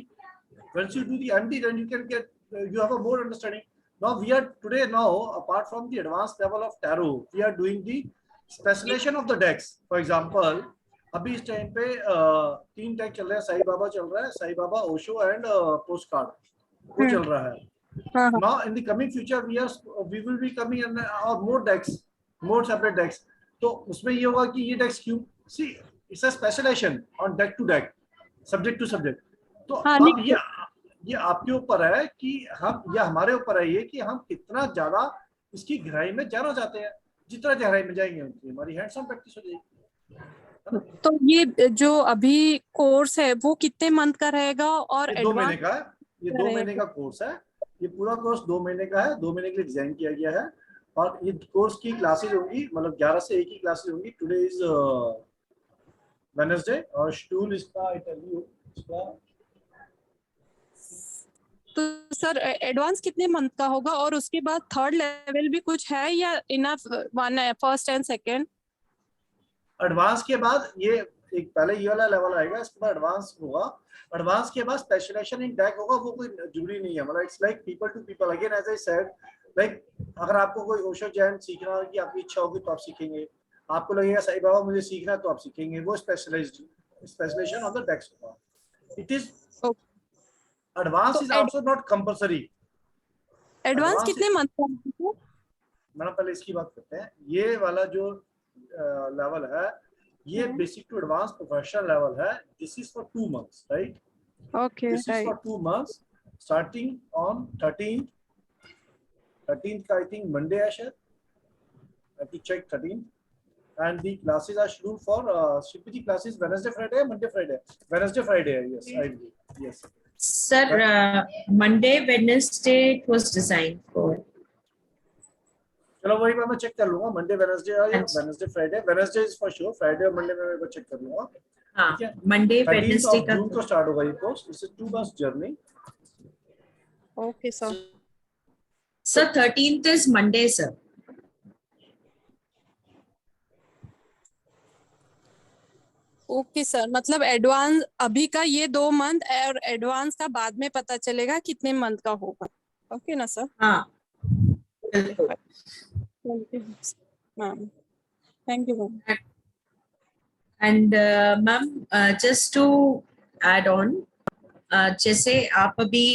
Once you do the MD, then you can get, you have a more understanding. Now we are today apart from the advanced level of tarot, we are doing the specialization of the decks. For example, अभी इस टाइम पे 3 डेक चल रहे हैं. साई बाबा चल रहा है, Sai Baba, Osho and post card, वो चल रहा है. Now in the coming future we will be coming in more decks, more separate decks. तो उसमें ये होगा कि ये decks क्यों, see it's a specialization on deck to deck, subject to subject. तो अब ये आपके ऊपर है कि हम, या हमारे ऊपर है ये कि हम कितना ज्यादा इसकी गहराई में जाना चाहते हैं. जितना गहराई में जाएंगे उतनी हमारी हैंड्स ऑन प्रैक्टिस हो जाएगी. तो ये जो अभी कोर्स है वो कितने मंथ का रहेगा? और 2 महीने का है. ये 2 महीने का कोर्स है. ये पूरा कोर्स 2 महीने का है. 2 महीने के लिए डिजाइन किया गया है. और ये कोर्स की क्लासेस होंगी, मतलब 11 से 1 की क्लासेस होंगी. टुडे इज वेडनेसडे और शेड्यूल इसका आई टेल यू इसका. तो सर एडवांस कितने मंथ का होगा और उसके बाद थर्ड लेवल भी कुछ है या इनफ वन है, फर्स्ट एंड सेकंड? एडवांस के बाद ये एक पहले ये वाला लेवल आएगा, इसके बाद एडवांस होगा. एडवांस के बाद स्पेशलाइजेशन इन डेक होगा. वो कोई जरूरी नहीं है, मतलब it's like people to people. Again as I said, like अगर आपको कोई ओशो जैन सीखना हो, कि आपकी इच्छा होगी तो आप सीखेंगे. आपको लगेगा साईं बाबा मुझे सीखना है तो आप सीखेंगे. वो स्पेशलाइजेशन ऑफ द डेक्स होगा. It is advance is also not compulsory. Advance कितने मंथ का है? मैडम पहले इसकी बात करते हैं. ये वाला जो लेवल है, ये basic to advance professional level है. दिस इज फॉर 2 months, राइट? Okay, this is for 2 months starting on 13th का आई थिंक मंडे है शायद. I have to check 13th. and the classes are scheduled for CPT classes Wednesday Friday, Monday Friday. Wednesday Friday, yes, I agree. Yes sir. Monday Wednesday it was designed for. चलो वही मैं चेक कर लूंगा. मंडे वेडनेसडे और Wednesday Friday. Wednesday is for sure. Friday और मंडे में मैं चेक कर लूंगा. हां, मंडे वेडनेसडे का जून को स्टार्ट होगा ये course. This is 2 months journey. Okay sir. Sir 13th is Monday sir. Okay sir, मतलब एडवांस अभी का ये 2 मंथ और एडवांस का बाद में पता चलेगा कितने मंथ का होगा. ओके ना सर? हाँ. Thank you ma'am. And ma'am, just to add on, जैसे आप अभी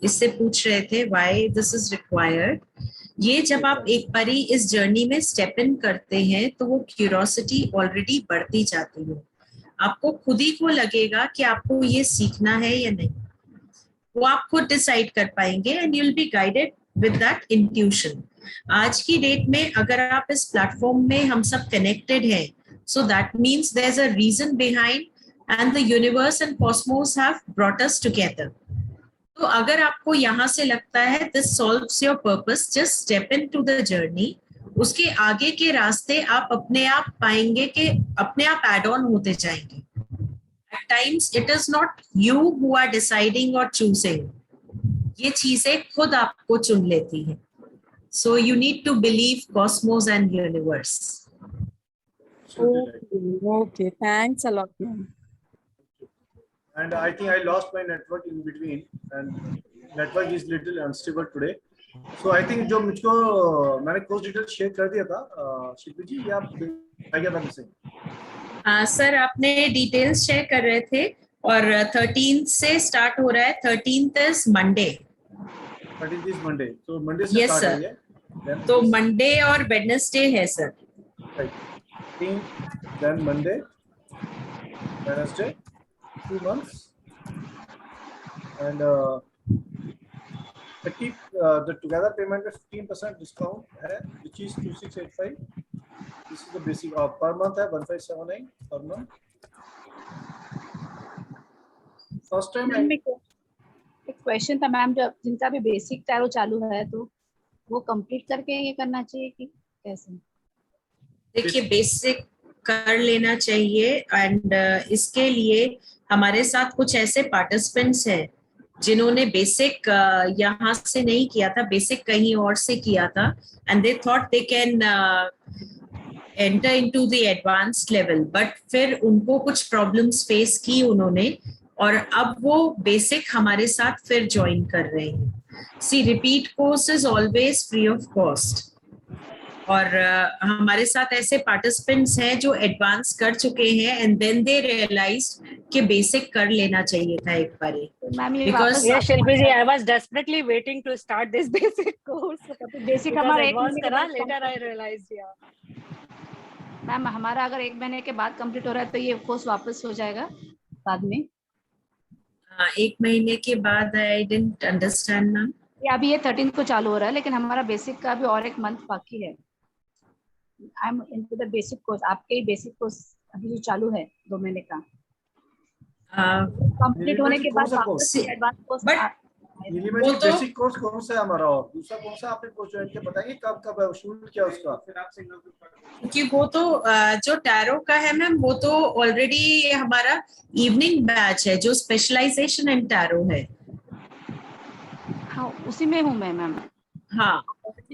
इससे पूछ रहे थे why this is required. ये जब आप एक बारी इस जर्नी में स्टेप इन करते हैं तो वो क्यूरियोसिटी ऑलरेडी बढ़ती जाती है. आपको खुद ही को लगेगा कि आपको ये सीखना है या नहीं. वो आप खुद डिसाइड कर पाएंगे and you will be guided with that intuition. आज की डेट में अगर आप इस प्लेटफॉर्म में हम सब कनेक्टेड हैं, so that means there is a reason behind and the universe and cosmos have brought us together. तो अगर आपको यहाँ से लगता है this solves your purpose, just step into the journey. उसके आगे के रास्ते आप अपने आप पाएंगे कि अपने आप एड ऑन होते जाएंगे. At times it is not you who are deciding or choosing. ये चीजें खुद आपको चुन लेती है. So you need to believe cosmos and universe. Okay, thanks a lot, ma'am. And I think I lost my network in between, and network is little unstable today. So I think जो मुझको मैंने कोर्स डिटेल शेयर कर दिया था, शिल्पी जी, ये आप आ गया था मुझसे? सर आपने डिटेल्स शेयर कर रहे थे और 13th से स्टार्ट हो रहा है. 13th is Monday. 13th is Monday. So Monday से Yes, start sir. है. तो मंडे और वेडनेसडे है sir. Then Monday, Wednesday, 2 months, and the together payment is 15% discount है, which is 2685. This is the basic per month है 1579 per month. First time एक क्वेश्चन था मैम, जब जिनका भी बेसिक टैरो चालू है तो वो कंप्लीट करके ये करना चाहिए कि कैसे? देखिए बेसिक कर लेना चाहिए एंड इसके लिए हमारे साथ कुछ ऐसे पार्टिसिपेंट्स हैं जिन्होंने बेसिक यहाँ से नहीं किया था, बेसिक कहीं और से किया था and they thought they can enter into the advanced level, but फिर उनको कुछ प्रॉब्लम्स फेस की उन्होंने और अब वो बेसिक हमारे साथ फिर ज्वाइन कर रहे हैं. See repeat course is always free of cost और हमारे साथ ऐसे पार्टिसिपेंट्स हैं जो एडवांस कर चुके हैं एंड देन दे रियलाइज्ड कि बेसिक कर लेना चाहिए था एक बार. Because yes, Shilpi ji, I was desperately waiting to start this basic course. Basic हमारा एक महीने के बाद later I realized, yeah. Ma'am हमारा अगर 1 महीने के बाद कंप्लीट हो रहा है तो ये कोर्स वापस हो जाएगा बाद में? 1 महीने के बाद आई डिडंट अंडरस्टैंड मैम. अभी ये 13th को चालू हो रहा है लेकिन हमारा बेसिक का भी और 1 मंथ बाकी है. I am into the basic course. आपके ही बेसिक कोर्स अभी जो चालू है 2 महीने का कंप्लीट होने के बाद वापस एडवांस कोर्स. वो तो बेसिक कोर्स कौन सा है हमारा और दूसरा कौन सा आपने कोर्स ज्वाइन किया बताएंगे कब कब शुरू किया उसका? फिर आप सिंगल क्योंकि वो तो जो टैरो का है मैम वो तो ऑलरेडी हमारा इवनिंग बैच है जो स्पेशलाइजेशन इन टैरो है. हाँ उसी में हूँ मैं मैम. हाँ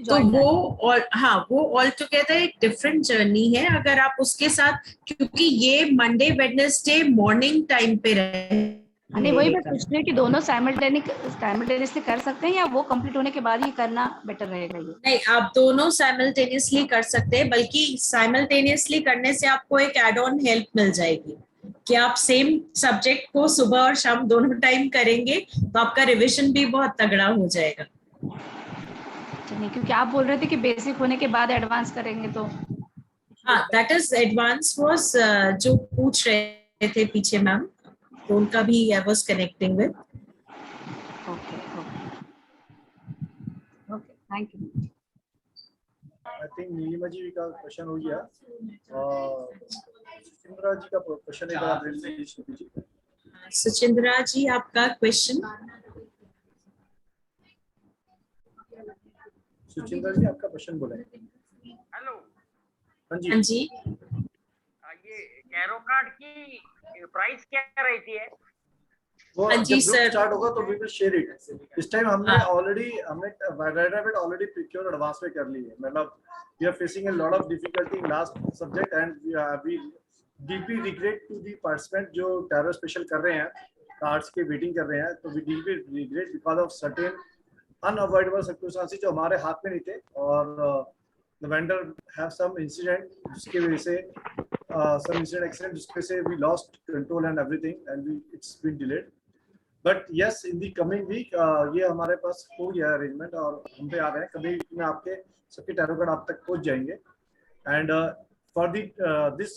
तो वो और हाँ वो ऑल टुगेदर एक डिफरेंट जर्नी है. अगर आप उसके साथ क्योंकि ये मंडे वेडनेसडे मॉर्निंग टाइम पे रहे. नहीं वही मैं पूछ रही हूँ कि दोनों साइमल्टेनियसली कर सकते हैं या वो कंप्लीट होने के बाद ही करना बेटर रहेगा? ये नहीं, आप दोनों साइमल्टेनियसली कर सकते हैं, बल्कि साइमल्टेनियसली करने से आपको एक एड ऑन हेल्प मिल जाएगी कि आप सेम सब्जेक्ट को सुबह और शाम दोनों टाइम करेंगे तो आपका रिविजन भी बहुत तगड़ा हो जाएगा. नहीं क्योंकि आप बोल रहे थे कि बेसिक होने के बाद एडवांस करेंगे तो. हाँ दैट इज एडवांस वाज जो पूछ रहे थे पीछे मैम तो उनका भी I was connecting with. Okay thank you. I think Neelima ji का क्वेश्चन हो गया. सुचिंद्रा जी का क्वेश्चन है आप ले लीजिए. सुचिंद्रा जी आपका क्वेश्चन. सुचिंद्रा जी आपका क्वेश्चन बोले. हेलो. हाँ जी. हाँ जी. ये टैरो कार्ड की प्राइस क्या रहती है? वो हाँ जी सर. स्टार्ट होगा तो वी विल शेयर इट. इस टाइम हमने ऑलरेडी प्रिक्योर एडवांस में कर ली है. मतलब we are facing a lot of difficulty in last subject and we deeply regret to the participant जो टैरो स्पेशल कर रहे हैं, कार्ड्स के वेटिंग कर रहे हैं. तो we deeply regret because of certain unavoidable circumstances जो हमारे हाथ में नहीं थे और the vendor have some incident जिसकी वजह से some incident accident जिसकी वजह से we lost control and everything and it's been delayed. But yes, in the coming week ये हमारे पास हो गया अरेंजमेंट और हम पे आ रहे हैं. कभी में आपके सबके टैरो कार्ड आप तक पहुंच जाएंगे. And for the this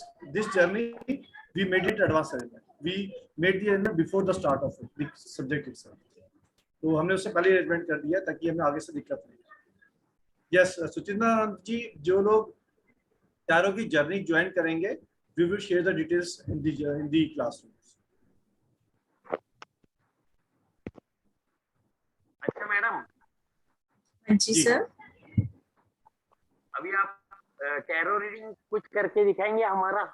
journey we made it advanced arrangement. We made the arrangement before the start of the subject itself. तो हमने उससे पहले अरेंजमेंट कर दिया ताकि हमें आगे से दिक्कत नहीं. यस सुचिंद्रा जी, जो लोग टैरो की जर्नी ज्वाइन करेंगे we will share the details in the classrooms. अच्छा मैडम. हाँ जी सर. अभी आप टैरो रीडिंग कुछ करके दिखाएंगे हमारा?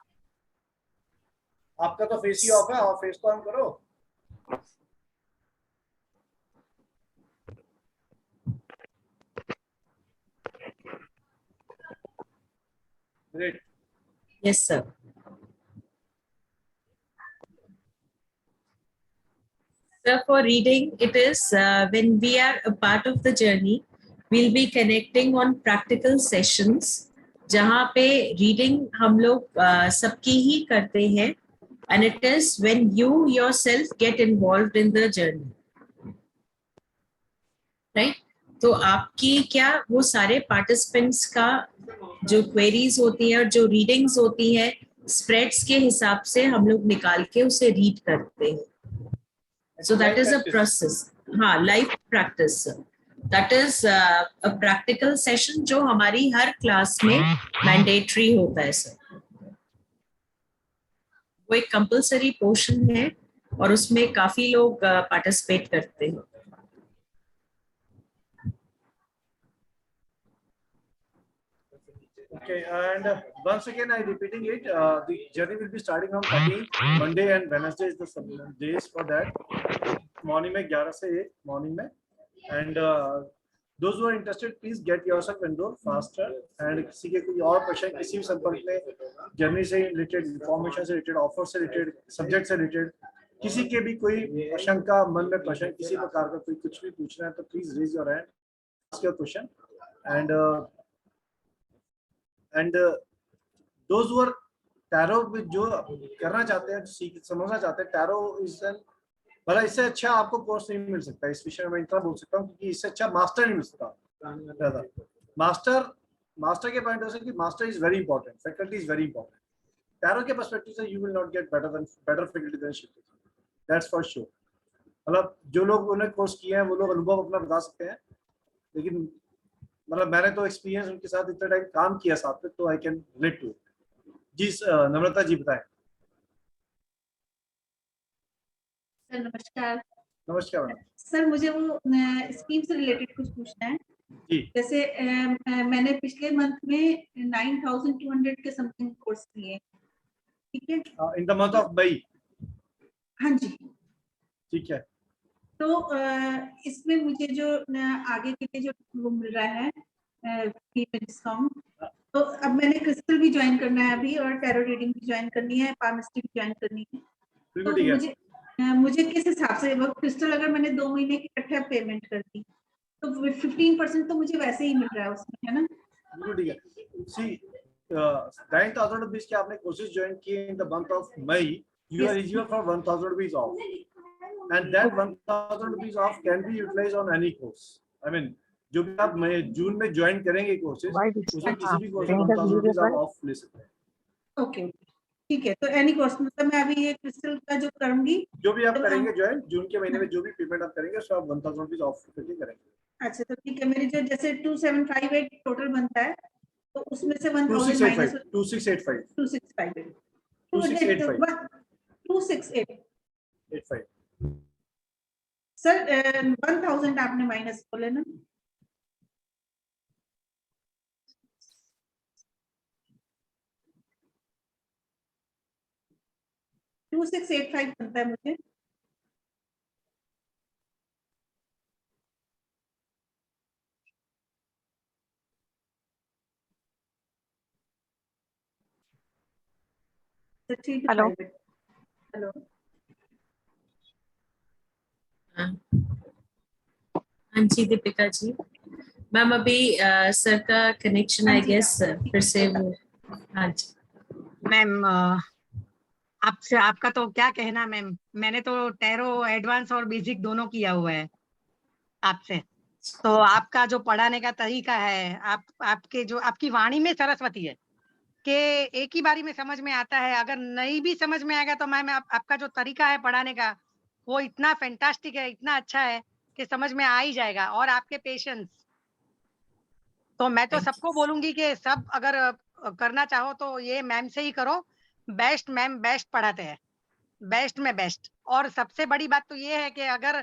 आपका तो फेस ही ऑफ है, और फेस तो ऑन करो। Great. Yes, sir. So for reading, it is when we are a part of the journey, we'll be connecting on practical sessions, जहाँ पे reading हम लोग सबकी ही करते हैं, and it is when you yourself get involved in the journey, right? तो आपकी क्या वो सारे participants का जो queries होती हैं और जो readings होती हैं, spreads के हिसाब से हम लोग निकाल के उसे read करते हैं. So that is a process. हाँ, live practice. That is a practical session जो हमारी हर क्लास में mandatory होता है सर. वो एक compulsory portion है और उसमें काफी लोग participate करते हैं. Okay, and once again, I'm repeating it. The journey will be starting on 13 Monday and Wednesday is the days for that. Morning में 11 से 1 morning में, and those who are interested, please get yourself enrolled faster. And किसी के कोई और प्रश्न किसी भी संपर्क में जर्नी से रिलेटेड, इंफॉर्मेशन से रिलेटेड, ऑफर से रिलेटेड, सब्जेक्ट से रिलेटेड, किसी के भी कोई आशंका मन में प्रश्न किसी प्रकार का कोई कुछ भी पूछना है तो please raise your hand, ask your question. And those who are tarot जो करना चाहते हैं, समझना चाहते हैं, टैरो इज एन, भला इससे अच्छा आपको कोर्स नहीं मिल सकता इस विषय में, इतना बोल सकता हूँ, क्योंकि इससे अच्छा मास्टर नहीं मिल सकता. मास्टर के पॉइंट से कि master is very important, faculty is very important. Tarot के पर्सपेक्टिव से you will not get better faculty than Shift, that's for sure. मतलब जो लोग उन्हें कोर्स किए हैं वो लोग अनुभव अपना बता सकते हैं, लेकिन मतलब मैंने तो एक्सपीरियंस उनके साथ इतना टाइम काम किया साथ में, तो आई कैन रिलेट टू. जी नम्रता जी बताएं. सर नमस्कार. नमस्कार मैडम. सर मुझे वो स्कीम से रिलेटेड कुछ पूछना है जी. जैसे मैंने पिछले मंथ में 9200 के समथिंग कोर्स किए, ठीक है, in the month of May. हाँ जी, ठीक है. तो इसमें मुझे जो आगे के लिए जो वो मिल रहा है डिस्काउंट, तो अब मैंने क्रिस्टल भी ज्वाइन करना है अभी, और टैरो रीडिंग भी ज्वाइन करनी है, पामिस्ट्री भी ज्वाइन करनी है. तो मुझे किस हिसाब से, वो क्रिस्टल अगर मैंने 2 महीने की इकट्ठा पेमेंट कर दी तो 15% तो मुझे वैसे ही मिल रहा है उसमें, है ना? ठीक है. सी 9000 रुपीज के आपने कोर्सेज ज्वाइन किए in the month of May, you are eligible for 1000 rupees off, and that 1000 rupees off can be utilized on any course. I mean, जो भी आप जून में ज्वाइन करेंगे कोर्सेज, उसमें किसी भी कोर्स में 1000 रुपीज आप ऑफ ले सकते हैं. ओके, ठीक है. तो एनी कोर्स, मतलब मैं अभी ये क्रिस्टल का जो करूंगी, जो भी आप करेंगे ज्वाइन जून के महीने में, जो भी पेमेंट आप करेंगे उसमें आप 1000 रुपीज ऑफ करके करेंगे. अच्छा, तो ठीक है. मेरी जो जैसे 2758 टोटल बनता है, तो उसमें से 1000 माइनस 2685 सर 1000 आपने माइनस बोले ना? $2685 बनता है मुझे. हेलो. हेलो. हाँ जी दीपिका जी. मैम अभी सर का कनेक्शन आई गेस फिर से वो. हाँ जी मैम, आपसे आपका तो क्या कहना मैम, मैंने तो टैरो एडवांस और बेसिक दोनों किया हुआ है आपसे. तो आपका जो पढ़ाने का तरीका है, आपके जो आपकी वाणी में सरस्वती है कि एक ही बारी में समझ में आता है. अगर नहीं भी समझ में आएगा तो मैम आपका जो तरीका है पढ़ाने का वो इतना फैंटास्टिक है, इतना अच्छा है कि समझ में आ ही जाएगा. और आपके पेशेंस, तो मैं तो सबको बोलूंगी कि सब अगर करना चाहो तो ये मैम से ही करो. बेस्ट मैम, बेस्ट पढ़ाते हैं, बेस्ट में बेस्ट. और सबसे बड़ी बात तो ये है कि अगर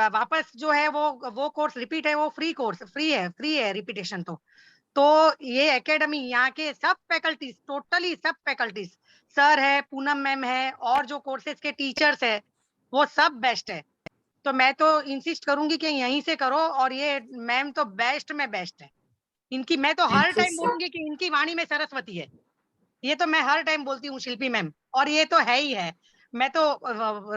वापस जो है वो कोर्स रिपीट है, वो फ्री कोर्स, फ्री है रिपीटेशन. तो तो ये एकेडमी यहाँ के सब फैकल्टीज, टोटली सब फैकल्टीज, सर है, पूनम मैम है, और जो कोर्सेज के टीचर्स है वो सब बेस्ट है। तो मैं तो इंसिस्ट करूंगी कि यहीं से करो, और ये मैम तो बेस्ट में बेस्ट है इनकी। मैं तो हर टाइम बोलूंगी कि इनकी वाणी में सरस्वती है, ये तो मैं हर टाइम बोलती हूँ शिल्पी मैम, और ये तो है ही है। मैं तो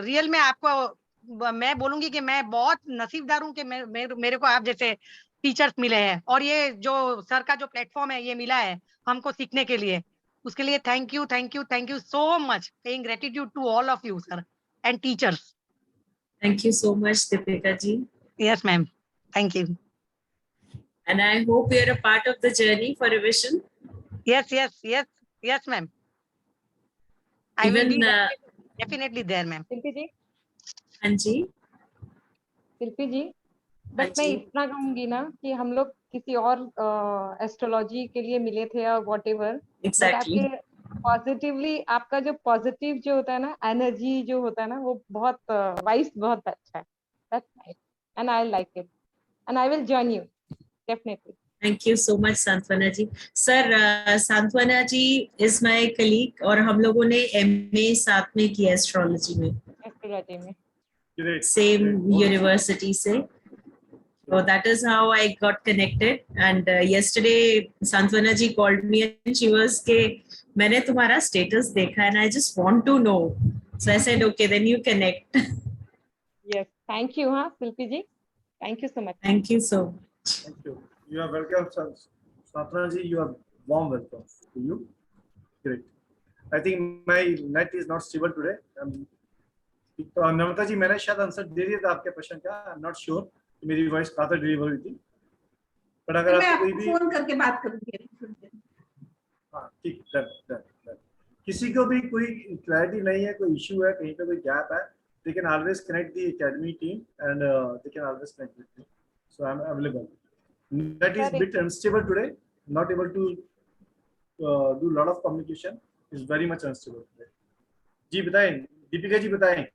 रियल में आपको मैं बोलूंगी कि मैं बहुत नसीबदार हूँ कि मेरे को आप जैसे टीचर्स मिले हैं, और ये जो सर का जो प्लेटफॉर्म है ये मिला है हमको सीखने के लिए, उसके लिए thank you, thank you, thank you so much. Paying gratitude to all of you sir and teachers. Thank you so much, Deepika ji. Yes, ma'am. Thank you. And I hope you are a part of the journey for revision. Yes, yes, yes, yes, ma'am. I will Even be definitely there, ma'am. शिल्पी जी, हाँ जी, शिल्पी जी, बस मैं इतना कहूंगी ना कि हम लोग किसी और एस्ट्रोलॉजी के लिए मिले थे और वॉट एवर, Exactly. आपके पॉजिटिवली, आपका जो पॉजिटिव जो होता है ना, एनर्जी जो होता है ना, वो बहुत वाइस बहुत अच्छा है। That's nice and I like it and I will join you definitely. Thank you so much, Santwana ji. Sir, Santwana ji is my colleague और हम लोगों ने MA साथ में किया एस्ट्रोलॉजी में, एस्ट्रोलॉजी में, same university से. So that is how I got connected. And yesterday Santwana ji called me and she was के मैंने तुम्हारा status देखा and I just want to know. So I said okay, then you connect. Yes, thank you, हाँ शिल्पी जी, thank you so much. Thank you so much. Thank you. You are welcome, Santwana ji. You are warm welcome to you. Great. I think my net is not stable today. नम्रता जी, मैंने शायद आंसर दे दिया था आपके प्रश्न का। I'm not sure कि मेरी वॉइस कहाँ तक डिलीवर हुई थी, पर अगर मैं आपको कोई भी फोन करके बात करूंगी। हाँ ठीक, डन। किसी को भी कोई क्लैरिटी नहीं है, कोई इशू है, कहीं पे कोई गैप है, they can always connect the academy team and they can always connect with me. So I'm available. That is bit unstable today, not able to do lot of communication, is very much unstable today. जी बताएं, दीपिका जी बताएं।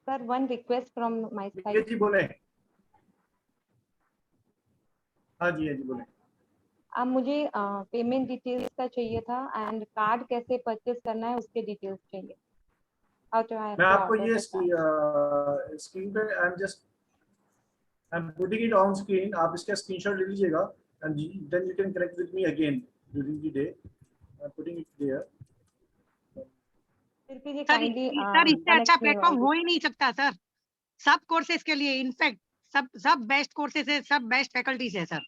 Sir, one request from my side. Deepika ji बोले। हाँ जी बोले। अब मुझे पेमेंट डिटेल्स का चाहिए था एंड कार्ड कैसे परचेज करना है उसके डिटेल्स चाहिए। मैं आपको ये स्क्रीन पे I am putting it on screen, आप इसका स्क्रीनशॉट ले लीजिएगा and then you can connect with me again during the day. I am putting it there. Sir इससे अच्छा प्लेटफॉर्म हो ही नहीं सकता सर, सब कोर्सेज के लिए। इनफैक्ट सब बेस्ट कोर्सेज है, सब बेस्ट फैकल्टीज है सर।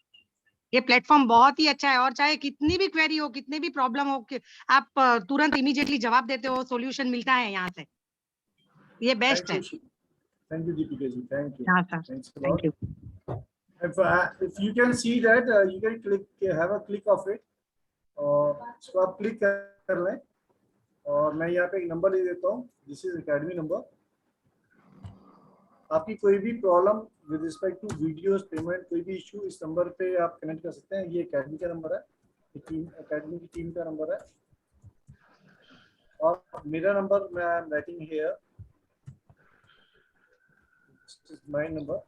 ये प्लेटफॉर्म बहुत ही अच्छा है, और चाहे कितनी भी क्वेरी हो, कितनी भी प्रॉब्लम हो, आप तुरंत इमीडिएटली जवाब देते हो, सॉल्यूशन मिलता है यहाँ से। ये बेस्ट है। Thank you Deepika ji, thank you. हाँ sir, thank you. If you can see that you can have a click of it, और इसको आप क्लिक कर लें, और मैं यहाँ पे एक नंबर दे देता हूँ, दिस इज एकेडमी नंबर। आपकी कोई भी problem with respect to videos, payment, कोई भी इशू, इस नंबर पे आप कनेक्ट कर सकते हैं। ये एकेडमी का नंबर है, एकेडमी की टीम का नंबर है, और मेरा नंबर मैं I am writing here, this is my number.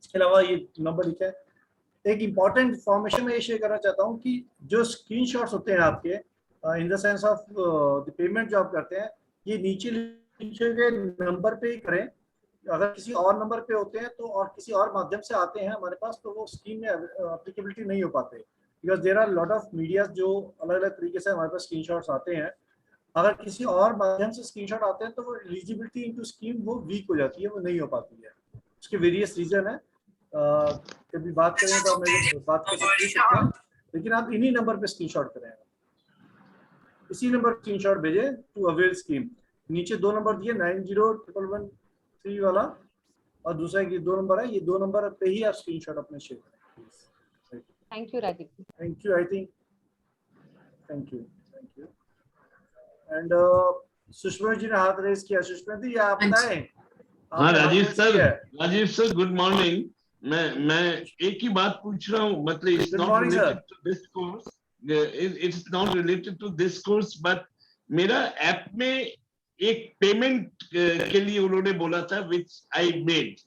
इसके अलावा ये नंबर लिखा है। एक इम्पॉर्टेंट इंफॉर्मेशन मैं ये शेयर करना चाहता हूँ कि जो स्क्रीनशॉट्स होते हैं आपके, in the sense of the payment जो आप करते हैं, ये नीचे लिखे गए नंबर पे ही करें। अगर किसी और नंबर पे होते हैं तो, और किसी और माध्यम से आते हैं हमारे पास, तो वो स्कीम में एप्लीकेबिलिटी नहीं हो पाते, because there are lot of media जो अलग अलग तरीके से हमारे पास स्क्रीनशॉट्स आते हैं। अगर किसी और माध्यम से स्क्रीनशॉट आते हैं तो वो एलिजिबिलिटी इनटू स्कीम वो वीक हो जाती है, वो नहीं हो पाती है। उसके वेरियस रीजन है, कभी बात करें तो मैं बात कर सकते हैं, लेकिन आप इन्हीं नंबर पे स्क्रीनशॉट करें, इसी नंबर पर स्क्रीनशॉट भेजें टू अवेल स्कीम। नीचे दो नंबर दिए, 901113 वाला, और दूसरा ये दो नंबर है, ये दो नंबर पे ही आप स्क्रीनशॉट अपने शेयर करें। Thank you Rajeev. Thank you, I think thank you. And Sushma ji ने हाथ रेज किया। सुषमा जी आप बताएं। हाँ राजीव सर गुड मॉर्निंग। मैं एक ही बात पूछ रहा हूँ, मतलब it's not related to this course, it's not related to this course, but मेरा ऐप में एक पेमेंट के लिए उन्होंने बोला था विच आई मेड,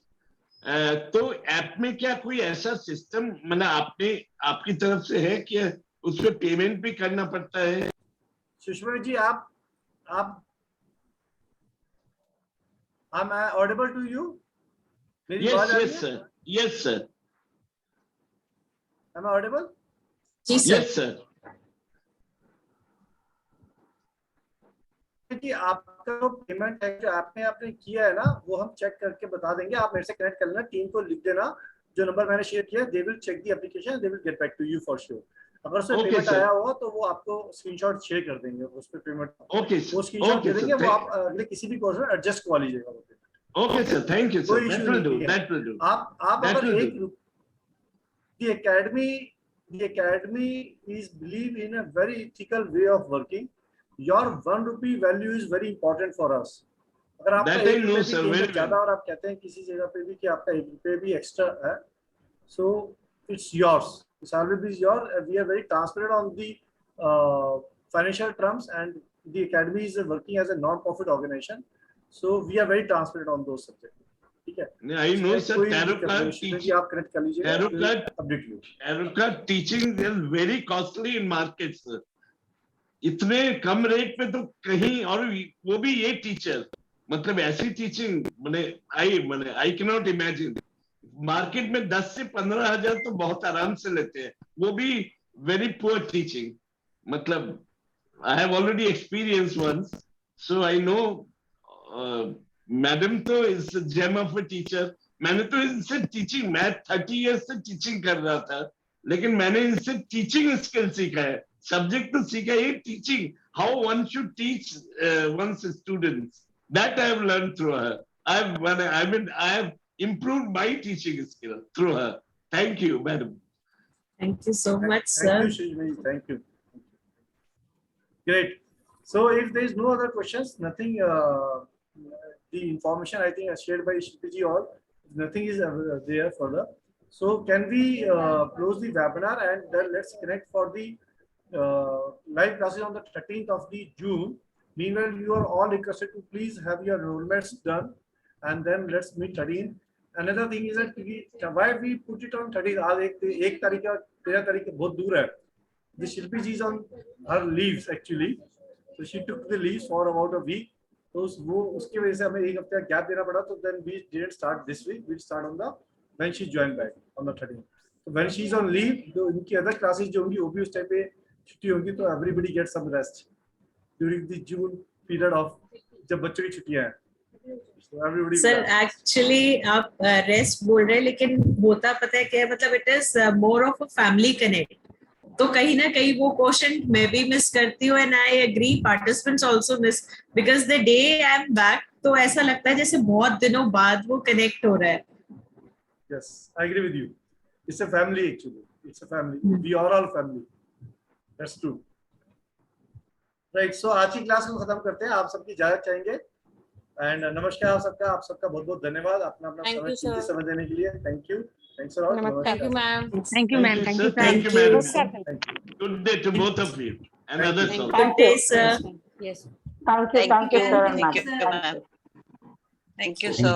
तो ऐप में क्या कोई ऐसा सिस्टम मतलब आपकी तरफ से है कि उस पर पेमेंट भी करना पड़ता है? सुषमा जी, आप am I audible to you? मेरी आवाज आ रही है? Yes, sir. Yes, sir. Am I audible? Yes, sir. कि आपका जो पेमेंट है जो आपने किया है ना, वो हम चेक करके बता देंगे। आप मेरे से कनेक्ट कर लेना, टीम को लिख देना जो नंबर मैंने शेयर किया, they will check the application, they will get back to you for sure. अगर उसमें पेमेंट आया हुआ तो वो आपको स्क्रीनशॉट शेयर कर देंगे, उस पे पेमेंट वो स्क्रीनशॉट दे देंगे, वो आप अगले किसी भी कोर्स में एडजस्ट करवा लीजिएगा वो payment. Okay sir, thank you sir, that will do. आप अगर the academy is believe in a very ethical way of working. Your 1 rupee value is very important for us. अगर आपका 1 रुपये भी ज्यादा और आप कहते हैं किसी जगह पे भी कि आपका 1 रुपये भी एक्स्ट्रा है, so it's yours. The salary is yours. We are very transparent on the financial terms, and the academy is working as a non-profit organization, so we are very transparent on those subjects. ठीक है? I know sir, आप कनेक्ट कर लीजिए। Tarot teaching is very costly in markets sir. इतने कम रेट पे तो कहीं, और वो भी ये टीचर, मतलब ऐसी teaching I can not imagine. Market में 10 से 15 हजार तो बहुत आराम से लेते हैं, वो भी वेरी पुअर टीचिंग। मतलब I have already experience once, so I know. Madam तो is gem of a teacher. मैंने तो इनसे टीचिंग, मैं 30 इयर्स से टीचिंग कर रहा था, लेकिन मैंने इनसे टीचिंग स्किल सीखा है, सब्जेक्ट तो सीखा है, teaching, how one should teach one's students, that I have learned through her. I have improved my teaching skill through her. Thank you, madam. Thank you so much, sir. Thank you, Shishma. Thank you. Great. So if there is no other questions, nothing, the information I think shared by Shilpi all, nothing is there further. So can we close the webinar and then let's connect for the live classes on the 13th of the June. Meanwhile, you are all requested to please have your enrollments done, and then let's meet 13th. Another thing is that why we put it on 13th? आज एक तारीख का 13 तारीख के बहुत दूर है. The Shilpi ji is on her leaves actually, so she took the leaves for about a week. तो वो उसकी वजह से हमें एक हफ्ते का गैप देना पड़ा. तो then we didn't start this week. We start on the when she joined back on the 13th. So when she is on leave, तो इनकी other classes जो होंगी वो भी उस टाइम पे छुट्टी होगी, तो everybody gets some rest during the June period of जब बच्चों की छुट्टियां हैं. सर एक्चुअली आप रेस्ट बोल रहे हैं, लेकिन होता पता है क्या है, मतलब it is more of a family connect. तो कहीं ना कहीं वो क्वेश्चन मैं भी मिस करती हूँ, and I agree participants also miss, because the day I am back तो ऐसा लगता है जैसे बहुत दिनों बाद वो कनेक्ट हो रहा है. Yes, I agree with you. It's a family actually. It's a family. We are all family. That's true. Right. So आज की क्लास को खत्म करते हैं. आप सबकी इजाजत चाहेंगे. एंड नमस्कार आप सबका बहुत बहुत धन्यवाद अपना समय देने के लिए. Thank you. Thanks a lot. Thank you, ma'am. Thank you, ma'am. Thank you. Good day to both of you. And others also. Good day, sir. Yes. Thank you, sir. Thank you, ma'am. Thank you, sir.